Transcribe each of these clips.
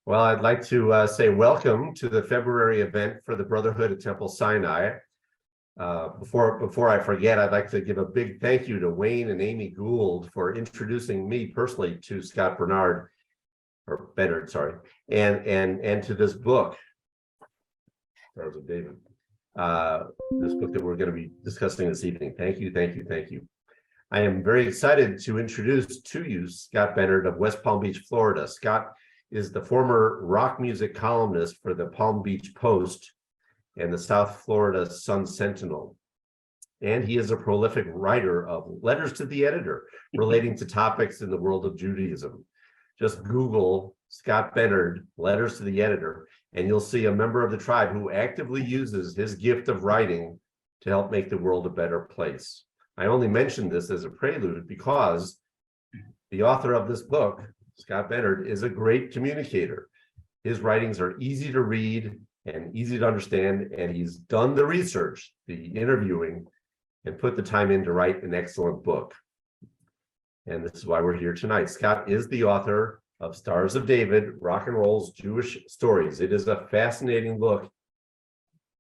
Well, I'd like to say welcome to the February event for the Brotherhood at Temple Sinai. Before I forget, I'd like to give a big thank you to Wayne and Amy Gould for introducing me personally to Scott Benarde, or Benard, sorry, and to this book. Stars of David. This book that we're going to be discussing this evening. Thank you, thank you, thank you. I am very excited to introduce to you Scott Benard of West Palm Beach, Florida. Scott is the former rock music columnist for the Palm Beach Post and the South Florida Sun Sentinel. And he is a prolific writer of letters to the editor relating to topics in the world of Judaism. Just Google Scott Benard, letters to the editor, and you'll see a member of the tribe who actively uses his gift of writing to help make the world a better place. I only mention this as a prelude because the author of this book, Scott Benard, is a great communicator. His writings are easy to read and easy to understand, and he's done the research, the interviewing, and put the time in to write an excellent book. And this is why we're here tonight. Scott is the author of Stars of David, Rock and Roll's Jewish Stories. It is a fascinating look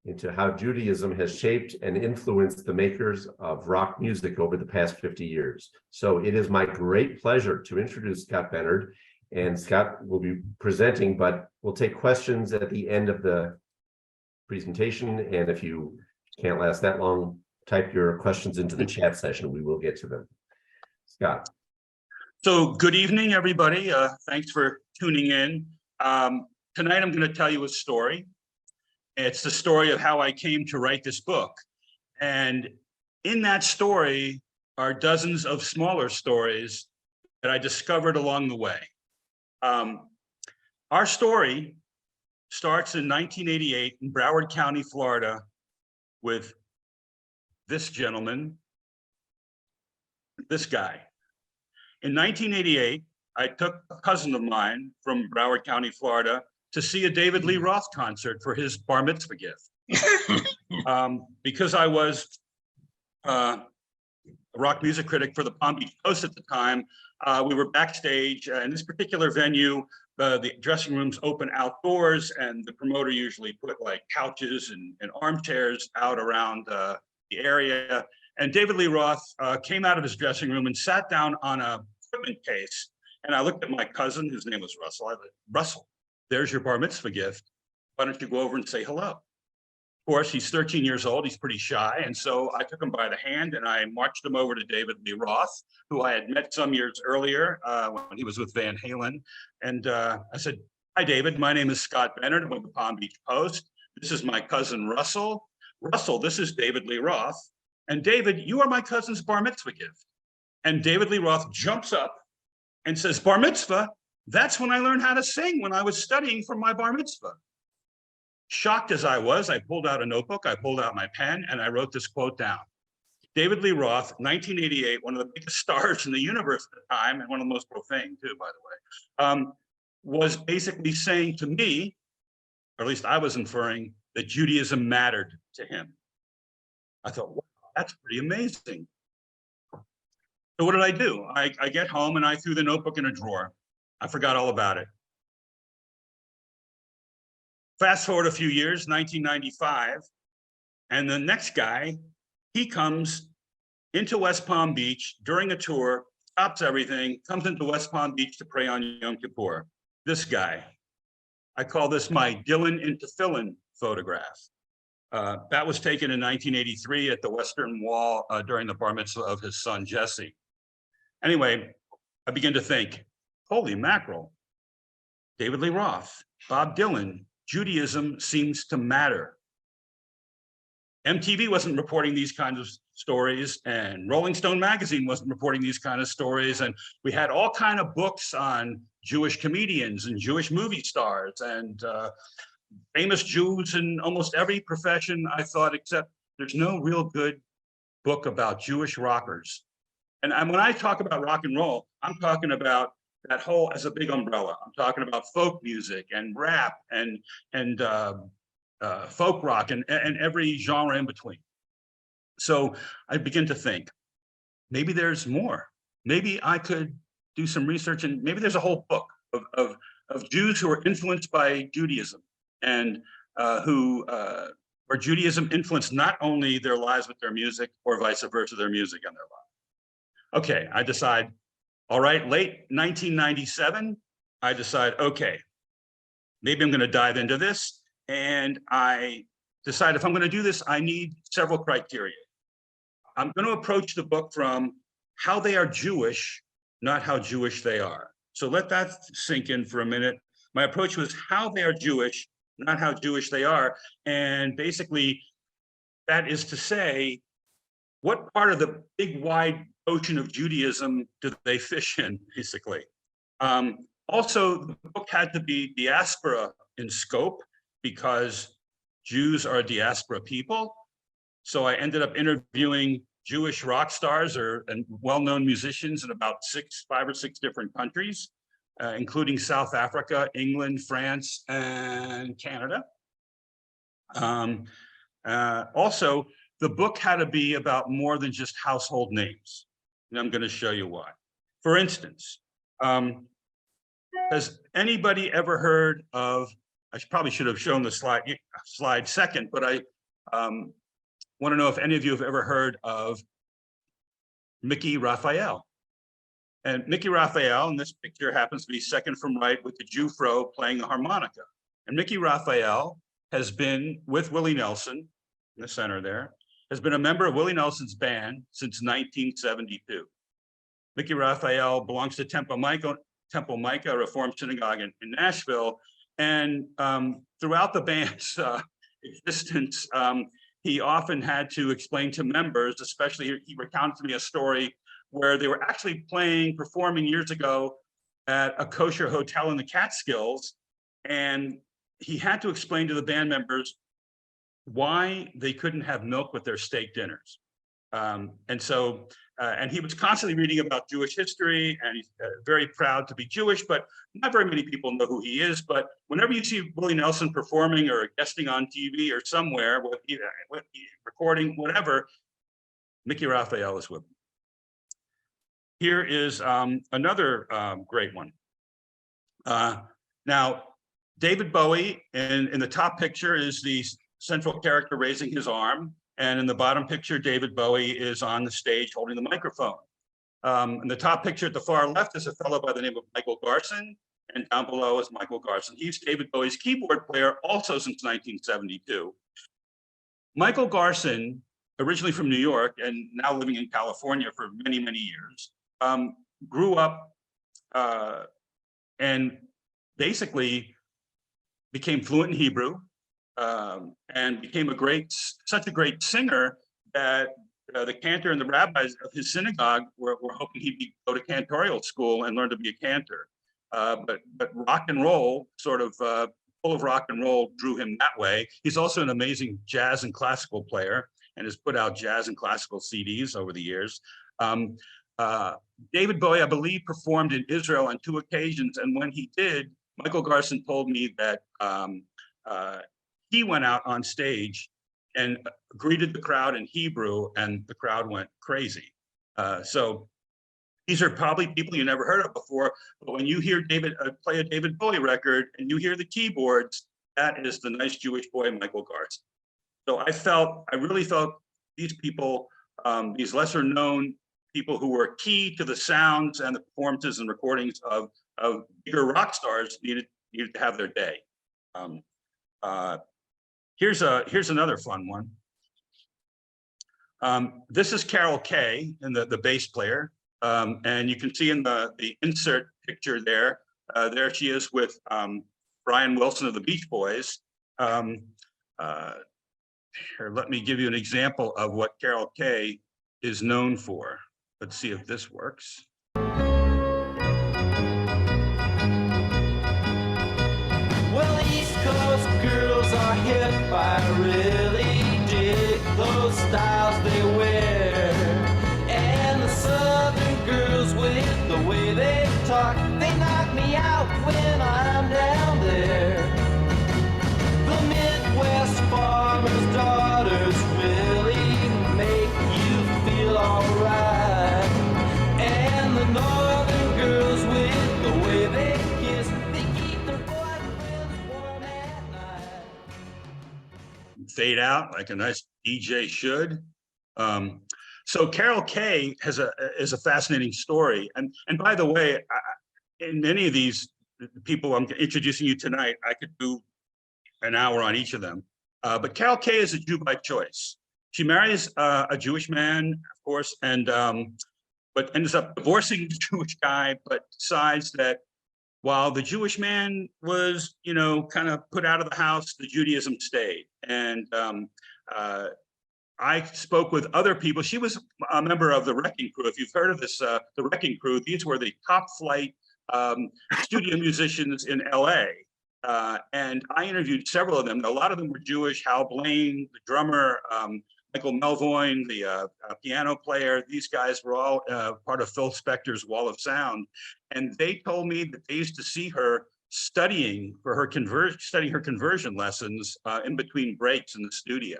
into how Judaism has shaped and influenced the makers of rock music over the past 50 years. So it is my great pleasure to introduce Scott Benard, and Scott will be presenting, but we'll take questions at the end of the presentation. And if you can't last that long, type your questions into the chat session. We will get to them. Scott. So good evening, everybody. Thanks for tuning in. Tonight, I'm going to tell you a story. It's the story of how I came to write this book. And in that story are dozens of smaller stories that I discovered along the way. Our story starts in 1988 in Broward County, Florida, with this gentleman, this guy. In 1988, I took a cousin of mine from Broward County, Florida, to see a David Lee Roth concert for his bar mitzvah gift. Because I was a rock music critic for the Palm Beach Post at the time, we were backstage in this particular venue. The dressing rooms open outdoors, and the promoter usually put like couches and armchairs out around the area. And David Lee Roth came out of his dressing room and sat down on a equipment case. And I looked at my cousin, whose name was Russell. I said, Russell, there's your bar mitzvah gift. Why don't you go over and say hello? Of course, he's 13 years old. He's pretty shy. And so I took him by the hand and I marched him over to David Lee Roth, who I had met some years earlier when he was with Van Halen. And I said, hi, David. My name is Scott Benard with the Palm Beach Post. This is my cousin, Russell. Russell, this is David Lee Roth. And David, you are my cousin's bar mitzvah gift. And David Lee Roth jumps up and says, bar mitzvah? That's when I learned how to sing, when I was studying for my bar mitzvah. Shocked as I was, I pulled out a notebook, I pulled out my pen, and I wrote this quote down. David Lee Roth, 1988, one of the biggest stars in the universe at the time, and one of the most profane too, by the way, was basically saying to me, or at least I was inferring, that Judaism mattered to him. I thought, wow, that's pretty amazing. So what did I do? I get home and I threw the notebook in a drawer. I forgot all about it. Fast forward a few years, 1995, and the next guy, he comes into West Palm Beach during a tour, stops everything, comes into West Palm Beach to pray on Yom Kippur. This guy. I call this my Dylan into Tefillin photograph. That was taken in 1983 at the Western Wall during the bar mitzvah of his son, Jesse. Anyway, I begin to think, holy mackerel, David Lee Roth, Bob Dylan, Judaism seems to matter. MTV wasn't reporting these kinds of stories, and Rolling Stone magazine wasn't reporting these kind of stories, and we had all kind of books on Jewish comedians and Jewish movie stars and famous Jews in almost every profession, I thought, except there's no real good book about Jewish rockers. And when I talk about rock and roll, I'm talking about that whole as a big umbrella. I'm talking about folk music and rap and folk rock and every genre in between. So I begin to think, maybe there's more. Maybe I could do some research, and maybe there's a whole book of of Jews who were influenced by Judaism and where Judaism influenced not only their lives with their music or vice versa, their music and their lives. Okay, I decide, all right, late 1997, I decide, okay, maybe I'm going to dive into this. And I decide if I'm going to do this, I need several criteria. I'm going to approach the book from how they are Jewish, not how Jewish they are. So let that sink in for a minute. My approach was how they are Jewish, not how Jewish they are. And basically, that is to say, what part of the big wide ocean of Judaism do they fish in, basically? Also, the book had to be diaspora in scope because Jews are a diaspora people. So I ended up interviewing Jewish rock stars and well-known musicians in about 5 or 6 different countries, including South Africa, England, France, and Canada. Also, the book had to be about more than just household names. And I'm going to show you why. For instance, has anybody ever heard of, I probably should have shown the slide second, but I want to know if any of you have ever heard of Mickey Raphael. And Mickey Raphael in this picture happens to be second from right with the Jew fro playing the harmonica. And Mickey Raphael has been with Willie Nelson in the center there, has been a member of Willie Nelson's band since 1972. Mickey Raphael belongs to Temple Micah Reformed Synagogue in Nashville. And throughout the band's existence, he often had to explain to members, especially he recounted to me a story where they were actually performing years ago at a kosher hotel in the Catskills. And he had to explain to the band members why they couldn't have milk with their steak dinners. And he was constantly reading about Jewish history, and he's very proud to be Jewish, but not very many people know who he is. But whenever you see Willie Nelson performing or guesting on TV or somewhere, recording, whatever, Mickey Raphael is with him. Here is another great one. Now, David Bowie, in the top picture is the central character raising his arm. And in the bottom picture, David Bowie is on the stage holding the microphone. In the top picture at the far left is a fellow by the name of Michael Garson, and down below is Michael Garson. He's David Bowie's keyboard player also since 1972. Michael Garson, originally from New York and now living in California for many, many years, grew up and basically became fluent in Hebrew, and became such a great singer that the cantor and the rabbis of his synagogue were hoping he'd go to cantorial school and learn to be a cantor. But rock and roll, sort of full of rock and roll, drew him that way. He's also an amazing jazz and classical player and has put out jazz and classical CDs over the years. David Bowie, I believe, performed in Israel on 2 occasions. And when he did, Michael Garson told me that he went out on stage and greeted the crowd in Hebrew, and the crowd went crazy. So these are probably people you never heard of before, but when you hear David play a David Bowie record and you hear the keyboards, that is the nice Jewish boy, Michael Garson. So I really felt these people, these lesser known people who were key to the sounds and the performances and recordings of bigger rock stars needed to have their day. Here's another fun one. This is Carol Kay, and the bass player. And you can see in the insert picture there, there she is with Brian Wilson of the Beach Boys. Here, let me give you an example of what Carol Kay is known for. Let's see if this works. Well, East Coast girls are hip. I really dig those styles they wear. And the Southern girls with the way they talk, they knock me out when I'm down there. The Midwest farmers' daughters really make you feel alright. And the Northern girls with the way they kiss, they keep fade out like a nice DJ should. So Carol Kay is a fascinating story. And by the way, in many of these people I'm introducing you tonight, I could do an hour on each of them. But Carol Kay is a Jew by choice. She marries a Jewish man, of course, and but ends up divorcing the Jewish guy, but decides that while the Jewish man was, you know, kind of put out of the house, the Judaism stayed. And I spoke with other people. She was a member of the Wrecking Crew. If you've heard of this, the Wrecking Crew, these were the top flight studio musicians in LA. And I interviewed several of them. A lot of them were Jewish. Hal Blaine, the drummer, Michael Melvoin, the piano player. These guys were all part of Phil Spector's Wall of Sound. And they told me that they used to see her studying for her conversion lessons in between breaks in the studio.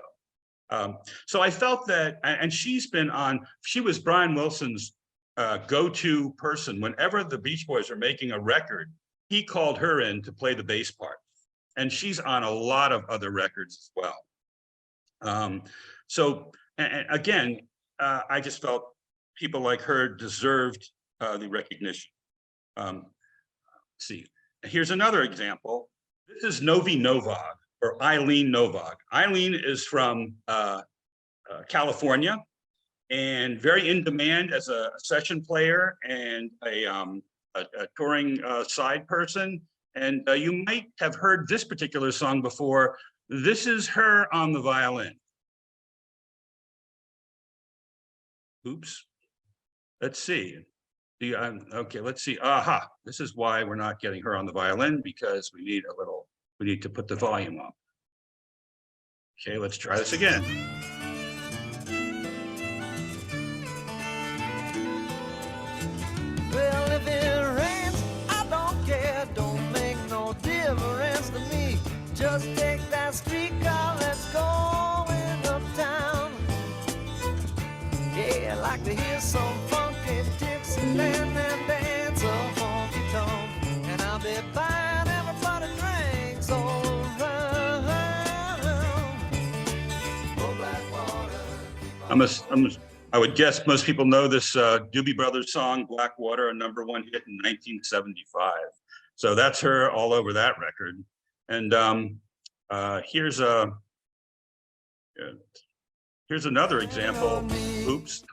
So I felt that, and she was Brian Wilson's go-to person. Whenever the Beach Boys are making a record, he called her in to play the bass part. And she's on a lot of other records as well. So, and again, I just felt people like her deserved the recognition. Let's see, here's another example. This is Novi Novak, or Eileen Novak. Eileen is from California and very in demand as a session player and a touring side person. And you might have heard this particular song before. This is her on the violin. Oops. Let's see. Okay, let's see. Aha, this is why we're not getting her on the violin, because we need to put the volume up. Okay, let's try this again. Well, if it rains, I don't care. Don't make no difference to me. Just take that streetcar, let's go in uptown. Yeah, I like to hear some funky Dixieland and dance a honky tonk. And I'll be buying everybody drinks all around. Oh, Blackwater. I would guess most people know this Doobie Brothers song, Blackwater, a #1 hit in 1975. So that's her all over that record. And here's another example. Oops,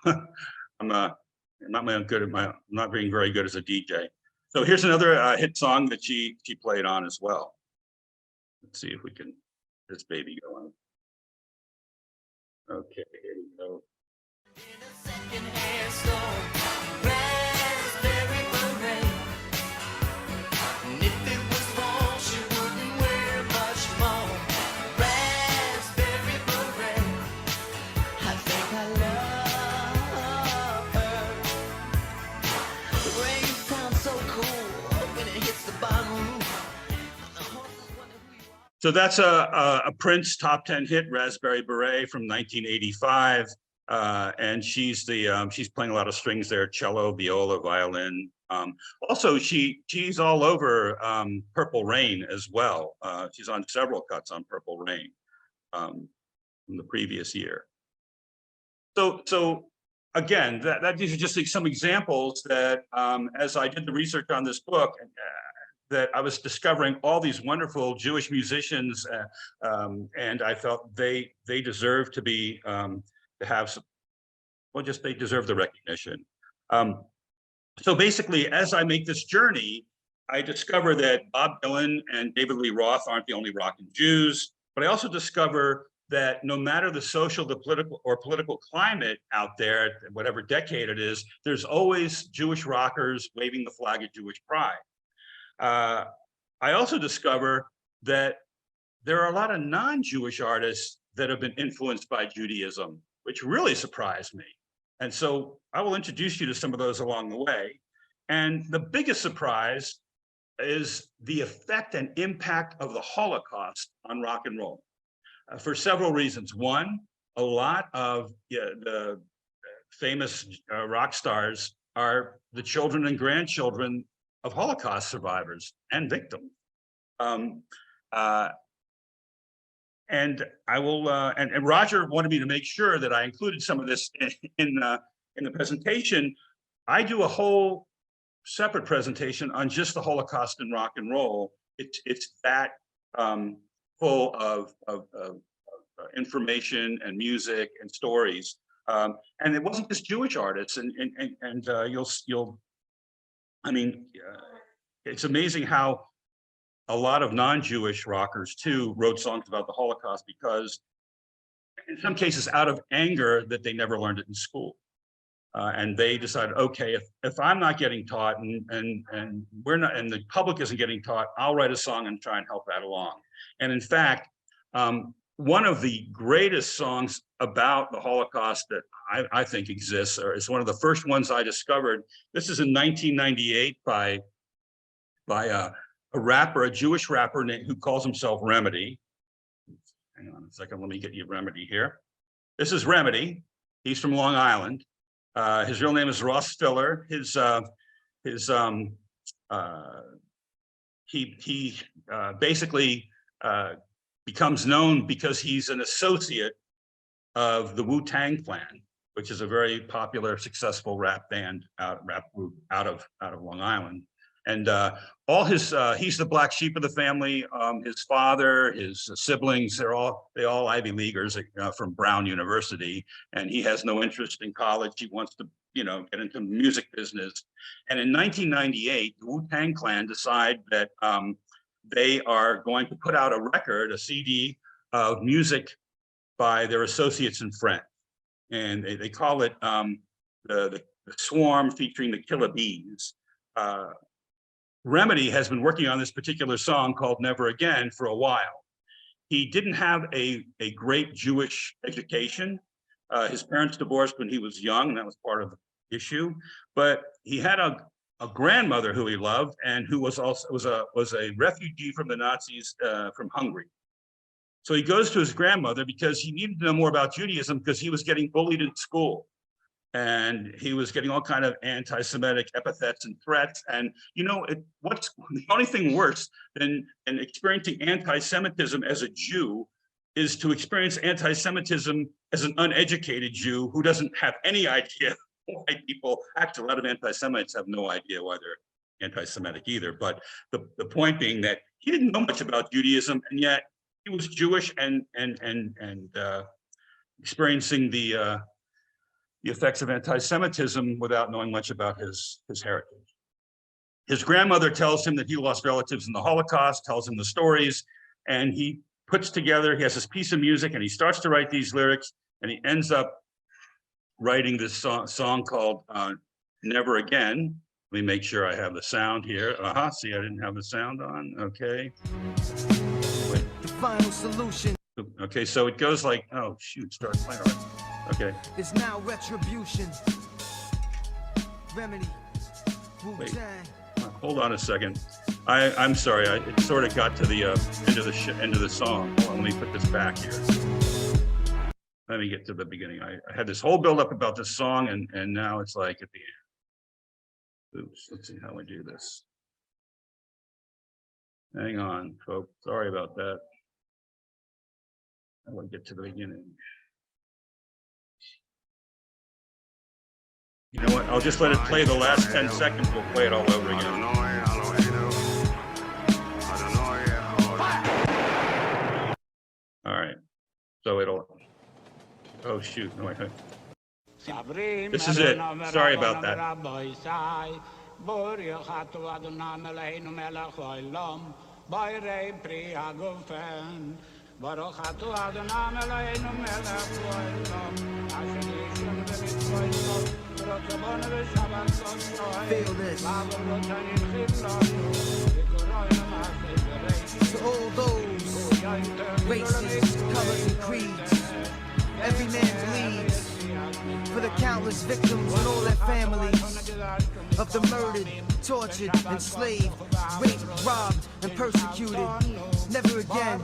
I'm not being very good as a DJ. So here's another hit song that she played on as well. Let's see if we can get this baby going. Okay, here we go. In a second-hand store, raspberry beret. And if it was warm, she wouldn't wear much more. Raspberry beret. I think I love her. The rain sounds so cool when it hits the bottom roof. And the horses wonder who you are. So that's a Prince top 10 hit, Raspberry Beret from 1985. And she's playing a lot of strings there, cello, viola, violin. Also, she's all over Purple Rain as well. She's on several cuts on Purple Rain from the previous year. So again, these are just some examples that as I did the research on this book, that I was discovering all these wonderful Jewish musicians, and I felt they deserve to be to have some, well, just they deserve the recognition. So basically, as I make this journey, I discover that Bob Dylan and David Lee Roth aren't the only rockin' Jews, but I also discover that no matter the social, the political climate out there, whatever decade it is, there's always Jewish rockers waving the flag of Jewish pride. I also discover that there are a lot of non-Jewish artists that have been influenced by Judaism, which really surprised me. And so I will introduce you to some of those along the way. And the biggest surprise is the effect and impact of the Holocaust on rock and roll for several reasons. One, a lot of the famous rock stars are the children and grandchildren of Holocaust survivors and victims. And I will, and Roger wanted me to make sure that I included some of this in the presentation. I do a whole separate presentation on just the Holocaust and rock and roll. It's that full of information and music and stories. And it wasn't just Jewish artists, and you'll, I mean, it's amazing how a lot of non-Jewish rockers too wrote songs about the Holocaust, because in some cases out of anger that they never learned it in school. And they decided, okay, if I'm not getting taught and we're not, and the public isn't getting taught, I'll write a song and try and help that along. And in fact, one of the greatest songs about the Holocaust that I think exists, or is one of the first ones I discovered. This is in 1998 by a rapper, a Jewish rapper who calls himself Remedy. Hang on a second, let me get you Remedy here. This is Remedy. He's from Long Island. His real name is Ross Stiller. He basically becomes known because he's an associate of the Wu-Tang Clan, which is a very popular, successful rap band, rap group out of Long Island. And all his, he's the black sheep of the family. His father, his siblings, they all Ivy Leaguers from Brown University, and he has no interest in college. He wants to, get into the music business. And in 1998, the Wu-Tang Clan decide that they are going to put out a record, a CD of music by their associates and friends. And they call it the Swarm, featuring the Killer Bees. Remedy has been working on this particular song called Never Again for a while. He didn't have a great Jewish education. His parents divorced when he was young, and that was part of the issue. But he had a grandmother who he loved, and who was a refugee from the Nazis from Hungary. So he goes to his grandmother because he needed to know more about Judaism, because he was getting bullied in school. And he was getting all kind of anti-Semitic epithets and threats. And what's the only thing worse than experiencing anti-Semitism as a Jew is to experience anti-Semitism as an uneducated Jew who doesn't have any idea why people, actually a lot of anti-Semites have no idea why they're anti-Semitic either. But the point being that he didn't know much about Judaism, and yet he was Jewish and experiencing the effects of anti-Semitism without knowing much about his heritage. His grandmother tells him that he lost relatives in the Holocaust, tells him the stories, and he puts together, he has this piece of music, and he starts to write these lyrics, and he ends up writing this song called Never Again. Let me make sure I have the sound here. See, I didn't have the sound on, okay. Wait. The final solution. Okay, so it goes like, oh shoot, start playing. All right. Okay. It's now retribution. Remedy. Wait, hold on a second. I'm sorry. It sort of got to the end of the song. Hold on, let me put this back here. Let me get to the beginning. I had this whole build up about this song, and now it's like at the end. Oops. Let's see how I do this. Hang on, folks. Sorry about that. I want to get to the beginning. You know what? I'll just let it play the last 10 seconds. We'll play it all over again. All right. So it'll. Oh shoot! No, I can't. This is it. Sorry about that. Feel this. To all those races, colors, and creeds, every man bleeds for the countless victims and all their families of the murdered, tortured, enslaved, raped, robbed, and persecuted. Never again.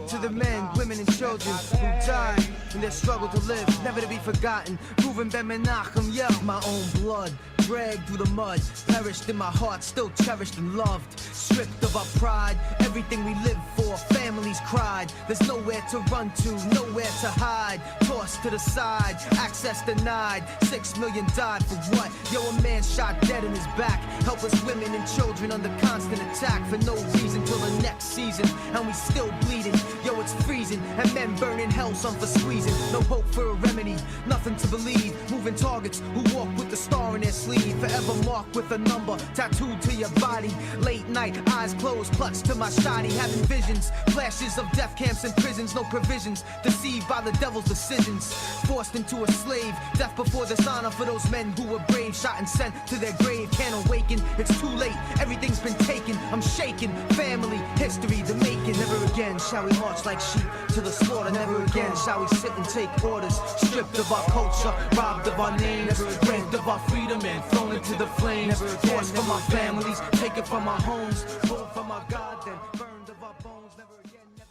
To the men, women, and children who died in their struggle to live, never to be forgotten. Proven Ben Menachem, yeah, my own blood, dragged through the mud, perished in my heart, still cherished and loved. Stripped of our pride, everything we live for, our families cried. There's nowhere to run to, nowhere to hide. Tossed to the side, access denied. 6 million died for what? Yo, a man shot dead in his back. Helpless women and children under constant attack for no reason till the next season. And we still bleeding. Yo, it's freezing. And men burning hell, some for squeezing. No hope for a remedy, nothing to believe. Moving targets who walk with the star in their sleeve. Forever marked with a number tattooed to your body. Late night, eyes closed, clutched to my shoddy. Having visions, flashes of death camps and prisons. No provisions, deceived by the devil's decisions. Forced into a slave, death before dishonor for those men who were brave. Shot and sent to their grave, can't awaken. It's too late, everything's been taken. I'm shaken, family, history, the making. Never again shall we march like sheep to the slaughter. Never again shall we sit and take orders. Stripped of our culture, robbed of our names, rent of our freedom and thrown into the flames. Forced from our families, taken from our homes, pulled from our God, then burned of our bones. Never again, never.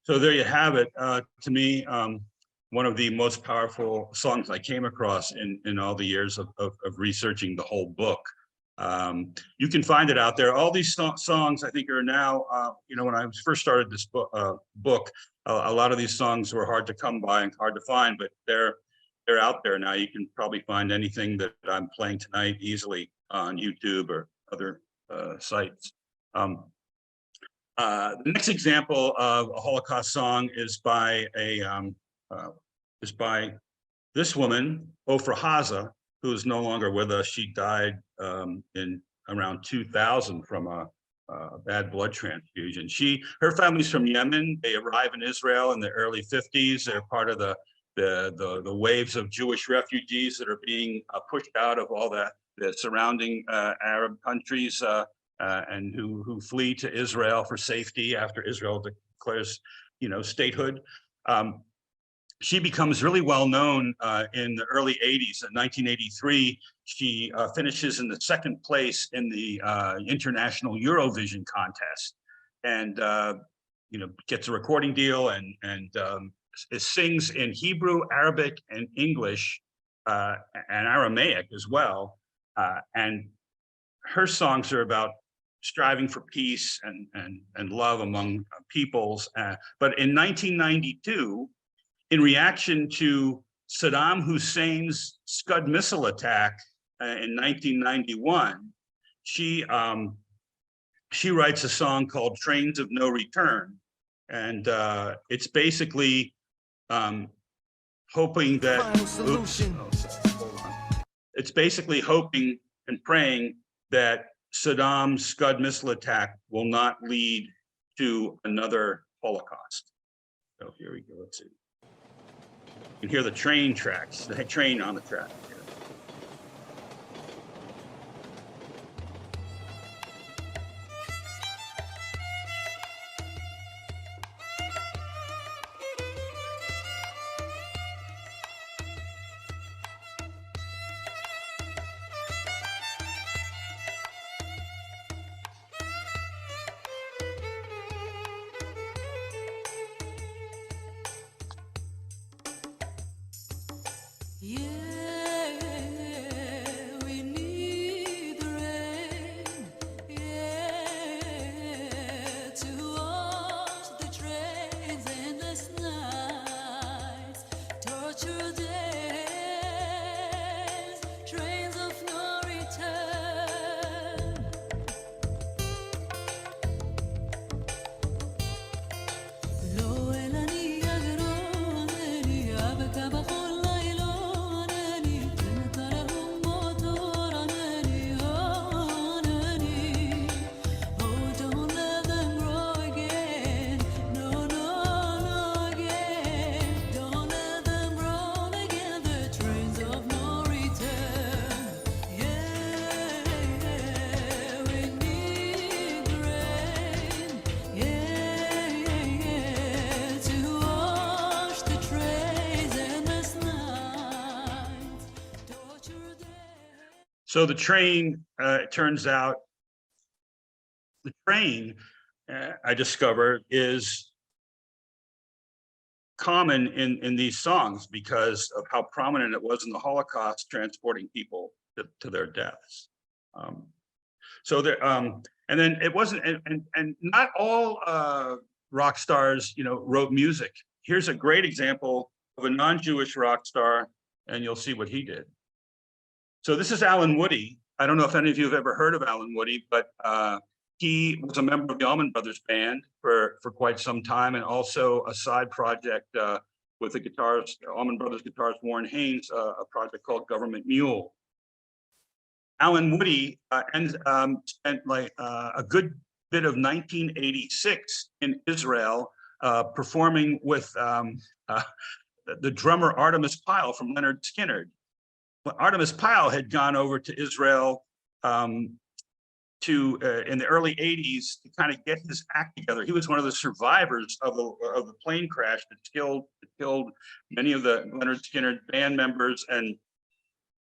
So there you have it. To me, one of the most powerful songs I came across in all the years of researching the whole book. You can find it out there. All these songs I think are now, when I first started this book, a lot of these songs were hard to come by and hard to find, but they're out there now. You can probably find anything that I'm playing tonight easily on YouTube or other sites. The next example of a Holocaust song is by this woman, Ofra Haza, who is no longer with us. She died in around 2000 from a bad blood transfusion. Her family's from Yemen. They arrive in Israel in the early 50s. They're part of the waves of Jewish refugees that are being pushed out of all the surrounding Arab countries and who flee to Israel for safety after Israel declares, statehood. She becomes really well known in the early 80s. In 1983, she finishes in the second place in the International Eurovision contest, and gets a recording deal and sings in Hebrew, Arabic, and English, and Aramaic as well. And her songs are about striving for peace and love among peoples. But in 1992, in reaction to Saddam Hussein's Scud missile attack in 1991, she writes a song called "Trains of No Return," and it's basically hoping that it's basically hoping and praying that Saddam's Scud missile attack will not lead to another Holocaust. So here we go. Let's see. You can hear the train tracks, the train on the track. So the train, it turns out, the train, I discovered, is common in these songs because of how prominent it was in the Holocaust, transporting people to their deaths. So there, And then it wasn't, and not all rock stars, wrote music. Here's a great example of a non-Jewish rock star, and you'll see what he did. So this is Alan Woody. I don't know if any of you have ever heard of Alan Woody, but he was a member of the Allman Brothers Band for quite some time, and also a side project with the guitarist, Allman Brothers guitarist Warren Haynes, a project called Government Mule. Alan Woody spent like a good bit of 1986 in Israel performing with the drummer Artemis Pyle from Leonard Skinner. Artemis Pyle had gone over to Israel in the early 80s to kind of get his act together. He was one of the survivors of the plane crash that killed many of the Leonard Skinner band members and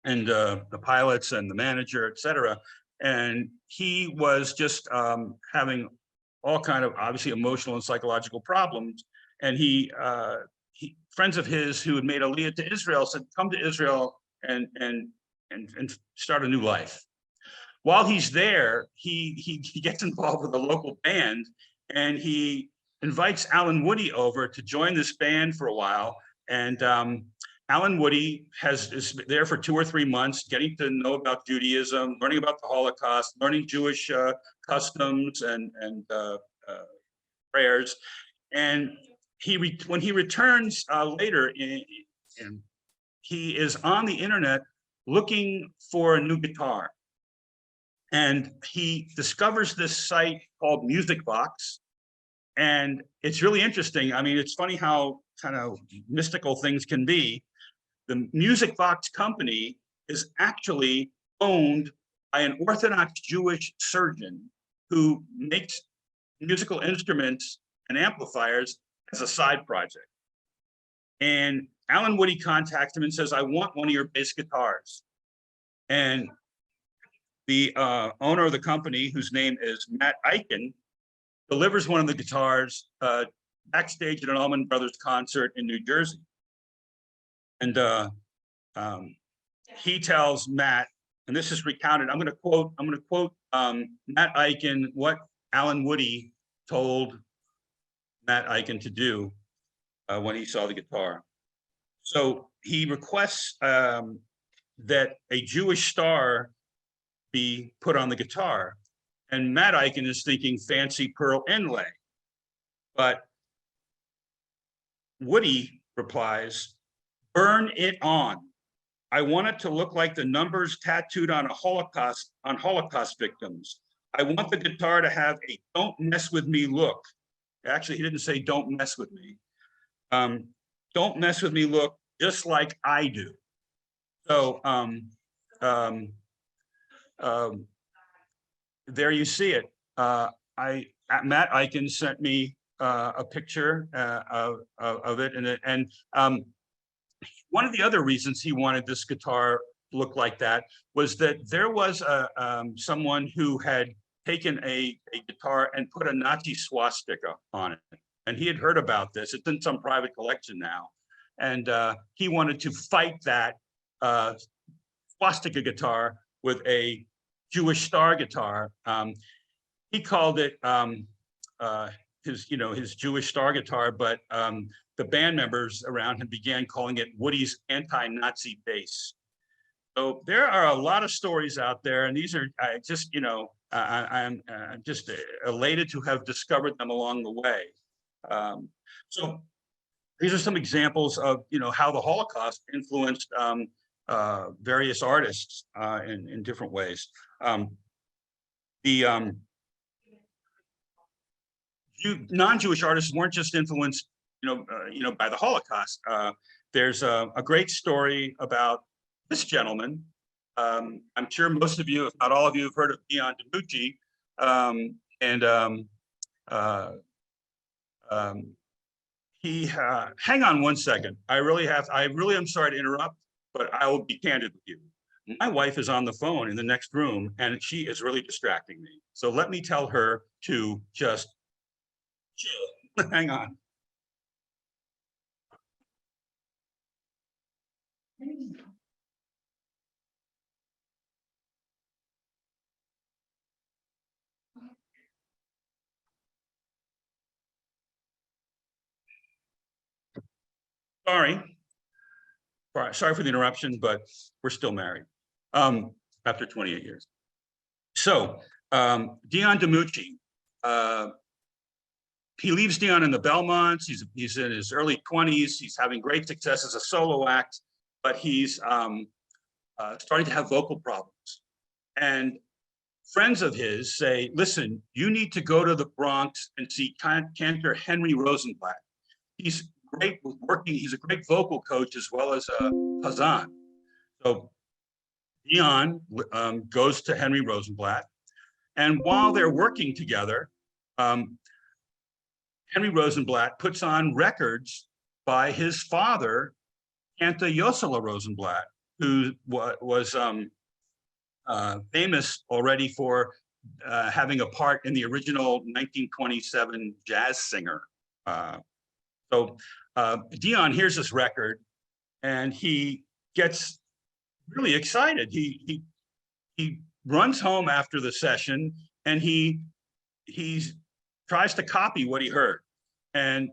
the pilots and the manager, etc. And he was just having all kind of obviously emotional and psychological problems. And he friends of his who had made Aliyah to Israel said, "Come to Israel and start a new life." While he's there, he gets involved with a local band, and he invites Alan Woody over to join this band for a while. And Alan Woody is there for 2 or 3 months, getting to know about Judaism, learning about the Holocaust, learning Jewish customs and prayers. And when he returns later, he is on the internet looking for a new guitar. And he discovers this site called Music Box. And it's really interesting. I mean, it's funny how kind of mystical things can be. The Music Box company is actually owned by an Orthodox Jewish surgeon who makes musical instruments and amplifiers as a side project. And Alan Woody contacts him and says, "I want one of your bass guitars." And the owner of the company, whose name is Matt Eichen, delivers one of the guitars backstage at an Allman Brothers concert in New Jersey. And he tells Matt, and this is recounted, I'm going to quote Matt Eichen, what Alan Woody told Matt Eichen to do when he saw the guitar. So he requests that a Jewish star be put on the guitar. And Matt Eichen is thinking fancy pearl inlay. But Woody replies, "Burn it on. I want it to look like the numbers tattooed on Holocaust victims. I want the guitar to have a don't mess with me look." Actually, he didn't say don't mess with me. Don't mess with me look just like I do. So there you see it. Matt Eichen sent me a picture of it, and one of the other reasons he wanted this guitar look like that was that there was someone who had taken a guitar and put a Nazi swastika on it, and he had heard about this. It's in some private collection now, and he wanted to fight that swastika guitar with a Jewish star guitar. He called it his Jewish star guitar, but the band members around him began calling it Woody's anti-Nazi bass. So there are a lot of stories out there, and these are I'm just elated to have discovered them along the way. So these are some examples of how the Holocaust influenced various artists in different ways. Non-Jewish artists weren't just influenced, by the Holocaust. There's a great story about this gentleman. I'm sure most of you, if not all of you, have heard of Leon Demucci. Hang on one second. I really am sorry to interrupt, but I will be candid with you. My wife is on the phone in the next room, and she is really distracting me. So let me tell her to just chill. Hang on. sorry for the interruption, but we're still married after 28 years. So Dion DiMucci, he leaves Dion in the Belmonts. He's in his early 20s. He's having great success as a solo act, but he's starting to have vocal problems. And friends of his say, listen, you need to go to the Bronx and see cantor Henry Rosenblatt. He's great with working. He's a great vocal coach as well as a Pazan. So Dion goes to Henry Rosenblatt. And while they're working together, Henry Rosenblatt puts on records by his father, Cantor Josela Rosenblatt, who was famous already for having a part in the original 1927 jazz singer. So Dion hears this record and he gets really excited. He runs home after the session and he tries to copy what he heard. And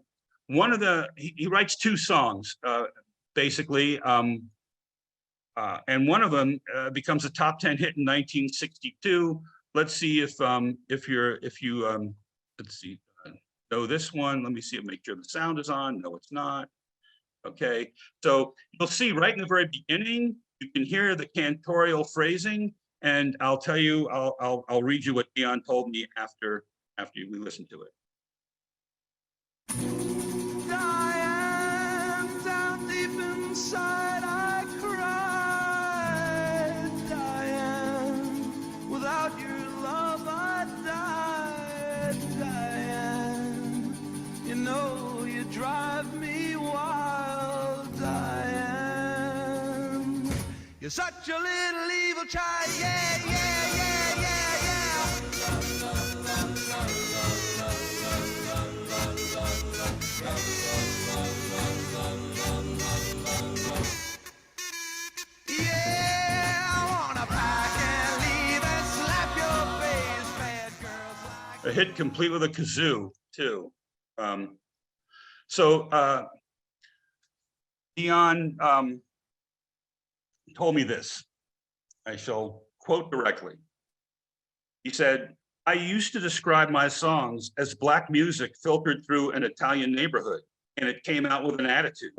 he writes 2 songs, basically. And one of them becomes a top 10 hit in 1962. Let's see if you let's see, know this one. Let me see, make sure the sound is on. No, it's not. Okay, so you'll see right in the very beginning, you can hear the cantorial phrasing, and I'll tell you, I'll read you what Dion told me after we listen to it. Diane, down deep inside I cried. Diane, without your love I died. Diane, you know you drive me wild. Diane, you're such a little evil child. Yeah, yeah, yeah, yeah, yeah. A hit complete with a kazoo too. So Dion told me this. I shall quote directly. He said, I used to describe my songs as black music filtered through an Italian neighborhood, and it came out with an attitude.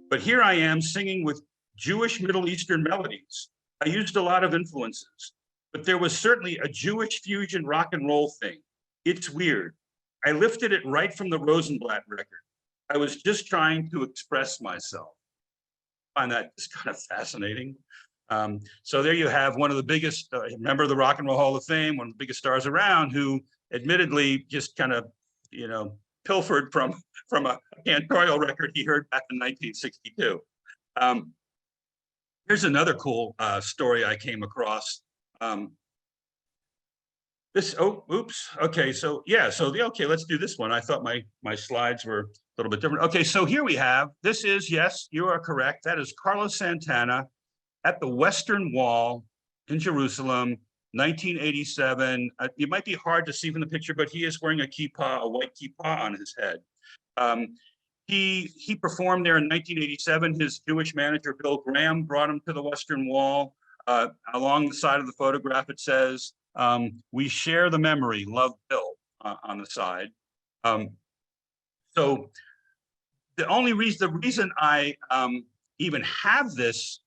But here I am singing with Jewish Middle Eastern melodies. I used a lot of influences, but there was certainly a Jewish fusion rock and roll thing. It's weird. I lifted it right from the Rosenblatt record. I was just trying to express myself. I find that just kind of fascinating. So there you have one of the biggest, member of the Rock and Roll Hall of Fame, one of the biggest stars around, who admittedly just kind of, pilfered from a cantorial record he heard back in 1962. Here's another cool story I came across. Okay, so yeah, okay, let's do this one. I thought my slides were a little bit different. Okay, so here we have, this is, yes, you are correct. That is Carlos Santana at the Western Wall in Jerusalem, 1987. It might be hard to see from the picture, but he is wearing a kippah, a white kippah on his head. He performed there in 1987. His Jewish manager, Bill Graham, brought him to the Western Wall. Along the side of the photograph, it says, we share the memory, love Bill, on the side. So the reason I even have this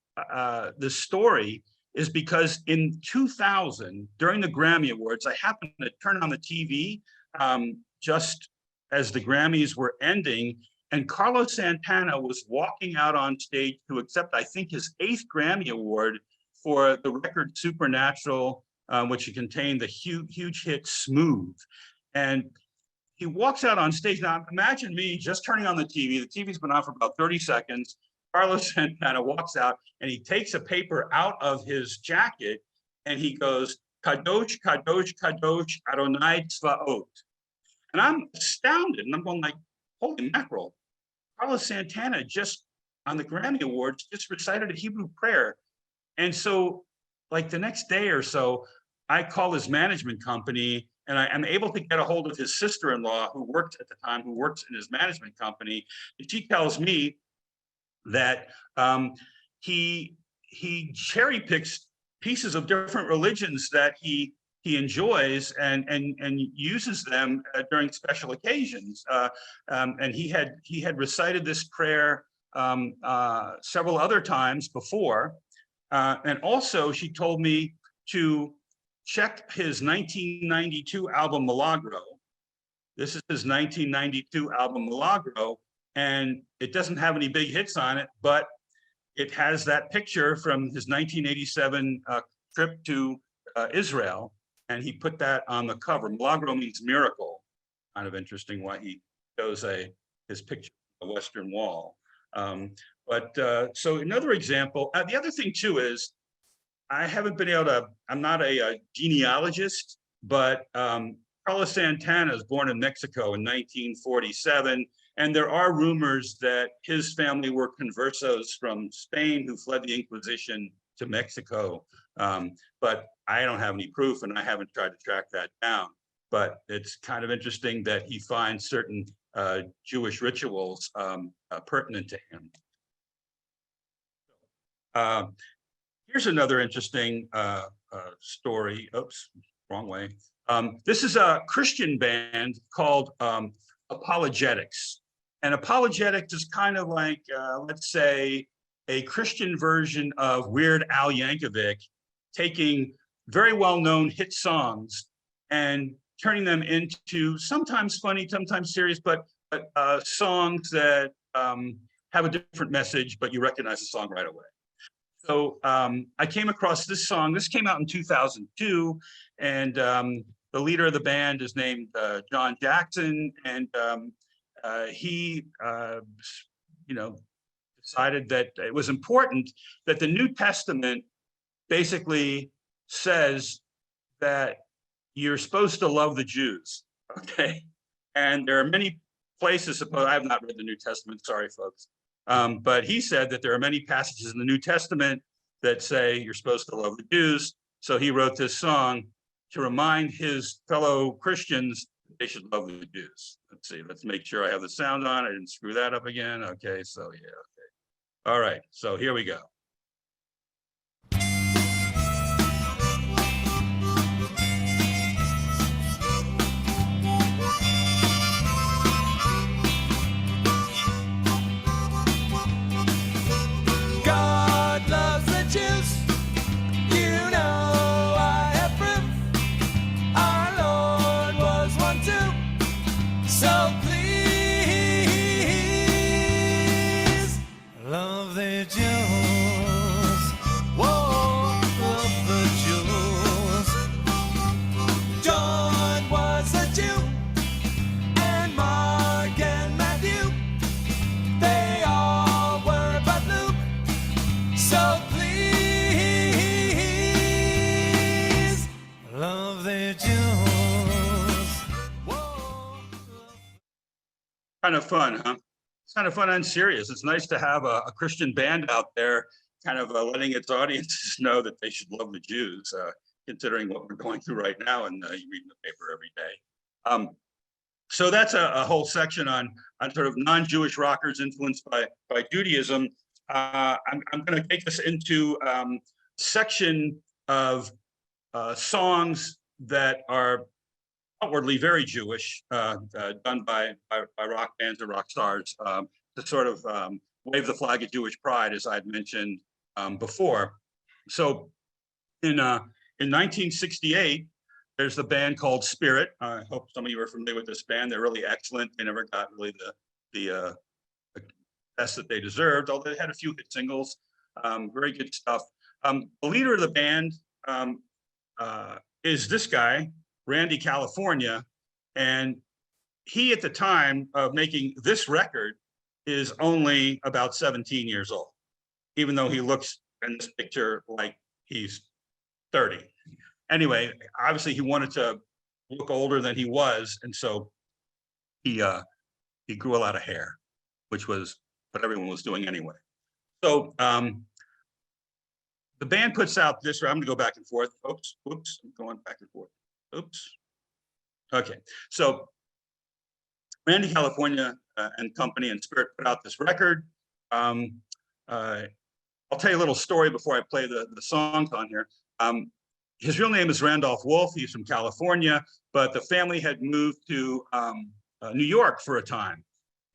story is because in 2000, during the Grammy Awards, I happened to turn on the TV just as the Grammys were ending, and Carlos Santana was walking out on stage to accept, I think, his 8th Grammy Award for the record Supernatural, which contained the huge hit Smooth. And he walks out on stage. Now, imagine me just turning on the TV. The TV's been on for about 30 seconds. Carlos Santana walks out and he takes a paper out of his jacket and he goes, Kadosh, Kadosh, Kadosh, Adonai Tzvaot. And I'm astounded. And I'm going like, holy mackerel. Carlos Santana just on the Grammy Awards just recited a Hebrew prayer. And so like the next day or so, I call his management company and I am able to get a hold of his sister-in-law, who worked at the time, who works in his management company. And she tells me that he cherry picks pieces of different religions that he enjoys and uses them during special occasions. And he had recited this prayer several other times before. And also, she told me to check his 1992 album Milagro. This is his 1992 album Milagro, and it doesn't have any big hits on it, but it has that picture from his 1987 trip to Israel, and he put that on the cover. Milagro means miracle. Kind of interesting why he shows his picture on the Western Wall. So another example, the other thing too is, I haven't been able to, I'm not a genealogist, but Carlos Santana was born in Mexico in 1947. And there are rumors that his family were conversos from Spain who fled the Inquisition to Mexico. But I don't have any proof, and I haven't tried to track that down. But it's kind of interesting that he finds certain Jewish rituals pertinent to him. Here's another interesting story. Oops, wrong way. This is a Christian band called Apologetics. And Apologetics is kind of like, let's say, a Christian version of Weird Al Yankovic, taking very well-known hit songs and turning them into sometimes funny, sometimes serious, but songs that have a different message, but you recognize the song right away. So I came across this song. This came out in 2002, and the leader of the band is named John Jackson, and he, decided that it was important that the New Testament basically says that you're supposed to love the Jews, okay? And there are many places, I have not read the New Testament, sorry, folks. But he said that there are many passages in the New Testament that say you're supposed to love the Jews. So he wrote this song to remind his fellow Christians they should love the Jews. Let's see, let's make sure I have the sound on. I didn't screw that up again. Okay, so yeah, okay. All right, so here we go. God loves the Jews. You know I have proof. Our Lord was one too. So please love the Jews. Whoa, love the Jews. John was a Jew, and Mark and Matthew, they all were but Luke. So please love the Jews. Whoa. Kind of fun, huh? It's kind of fun and serious. It's nice to have a Christian band out there kind of letting its audiences know that they should love the Jews, considering what we're going through right now and reading the paper every day. So that's a whole section on sort of non-Jewish rockers influenced by Judaism. I'm going to take this into a section of songs that are outwardly very Jewish, done by rock bands or rock stars, to sort of wave the flag of Jewish pride, as I'd mentioned before. So in 1968, there's the band called Spirit. I hope some of you are familiar with this band. They're really excellent. They never got really the best that they deserved, although they had a few hit singles. Very good stuff. The leader of the band is this guy, Randy California, and he, at the time of making this record, is only about 17 years old, even though he looks in this picture like he's 30. Anyway, obviously he wanted to look older than he was, and so he grew a lot of hair, which was what everyone was doing anyway. So the band puts out this, I'm gonna go back and forth, oops, I'm going back and forth, oops. Okay, so Randy California and Company and Spirit put out this record. I'll tell you a little story before I play the songs on here. His real name is Randolph Wolf. He's from California, but the family had moved to New York for a time.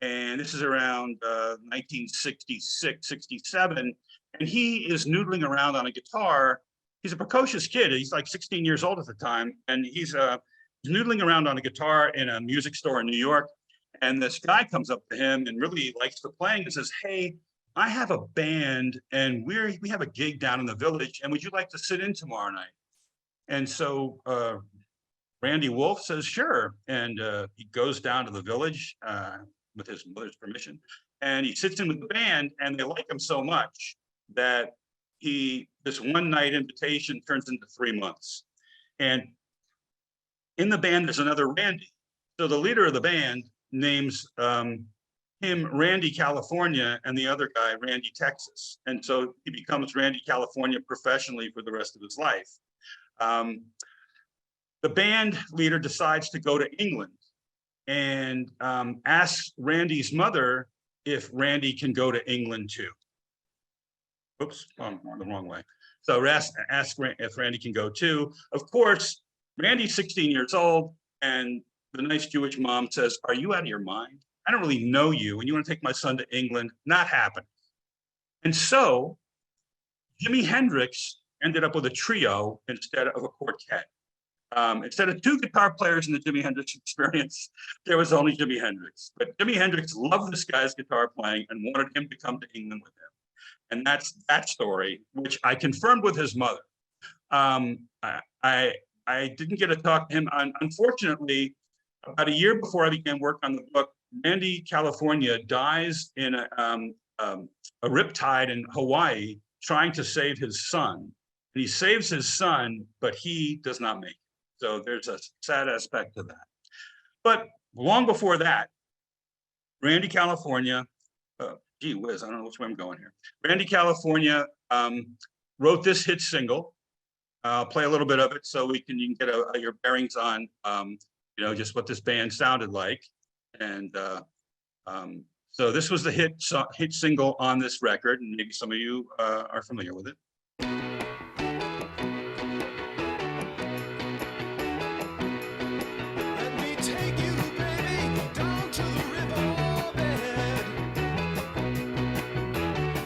And this is around 1966, 67. And he is noodling around on a guitar. He's a precocious kid. He's like 16 years old at the time. And he's noodling around on a guitar in a music store in New York. And this guy comes up to him and really likes the playing and says, "Hey, I have a band and we have a gig down in the Village, and would you like to sit in tomorrow night?" And so Randy Wolf says, "Sure." And he goes down to the Village with his mother's permission, and he sits in with the band, and they like him so much that this one night invitation turns into 3 months. And in the band, there's another Randy. So the leader of the band names him Randy California and the other guy Randy Texas. And so he becomes Randy California professionally for the rest of his life. The band leader decides to go to England and asks Randy's mother if Randy can go to England too. Oops, I'm on the wrong way. So ask if Randy can go too. Of course, Randy's 16 years old, and the nice Jewish mom says, "Are you out of your mind? I don't really know you, and you want to take my son to England?" Not happening. And so Jimi Hendrix ended up with a trio instead of a quartet. Instead of 2 guitar players in the Jimi Hendrix Experience, there was only Jimi Hendrix. But Jimi Hendrix loved this guy's guitar playing and wanted him to come to England with him. And that's that story, which I confirmed with his mother. I didn't get to talk to him. Unfortunately, about a year before I began work on the book, Randy California dies in a riptide in Hawaii trying to save his son. And he saves his son, but he does not make it. So there's a sad aspect to that. But long before that, Randy California, gee whiz, I don't know which way I'm going here. Randy California wrote this hit single. I'll play a little bit of it so you can get your bearings on just what this band sounded like. And so this was the hit single on this record, and maybe some of you are familiar with it. Let me take you, baby, down to the riverbed.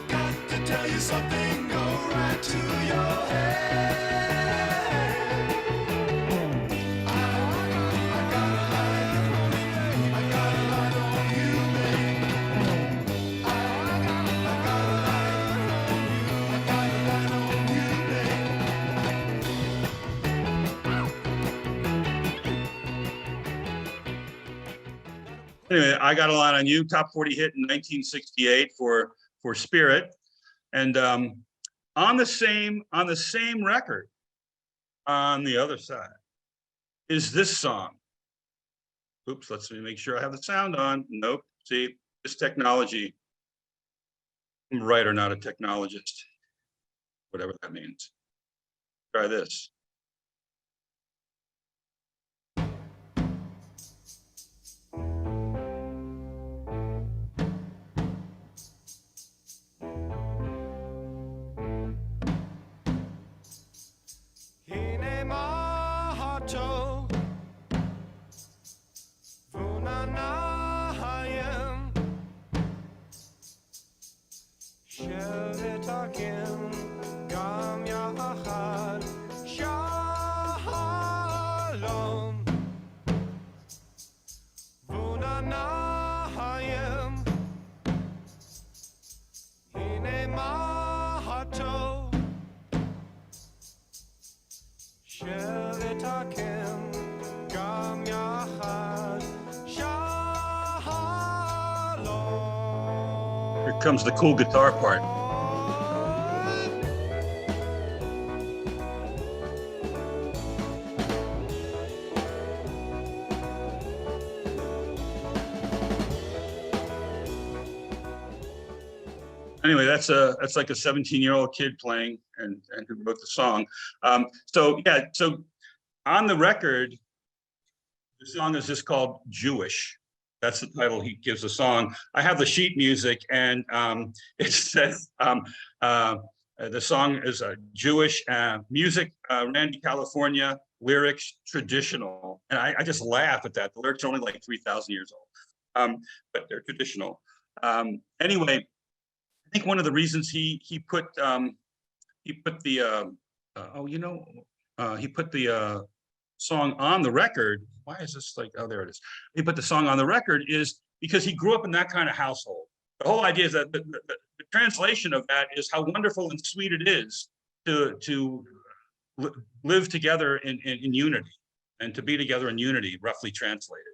Got to tell you something, go right to your head. Anyway, I Got a Lot on You, top 40 hit in 1968 for Spirit. And on the same record, on the other side, is this song. Oops, let's make sure I have the sound on. Nope. See, this technology. I'm a writer, not a technologist. Whatever that means. Try this. Here comes the cool guitar part. Anyway, that's like a 17-year-old kid playing and who wrote the song. So on the record, The song is just called Jewish. That's the title he gives the song. I have the sheet music, and it says the song is Jewish music, Randy, California, lyrics traditional. And I just laugh at that. The lyrics are only like 3,000 years old, but they're traditional. Anyway, I think one of the reasons he put the he put the song on the record. Why is this like, oh, there it is. He put the song on the record is because he grew up in that kind of household. The whole idea is that the translation of that is how wonderful and sweet it is to live together in unity, and to be together in unity, roughly translated.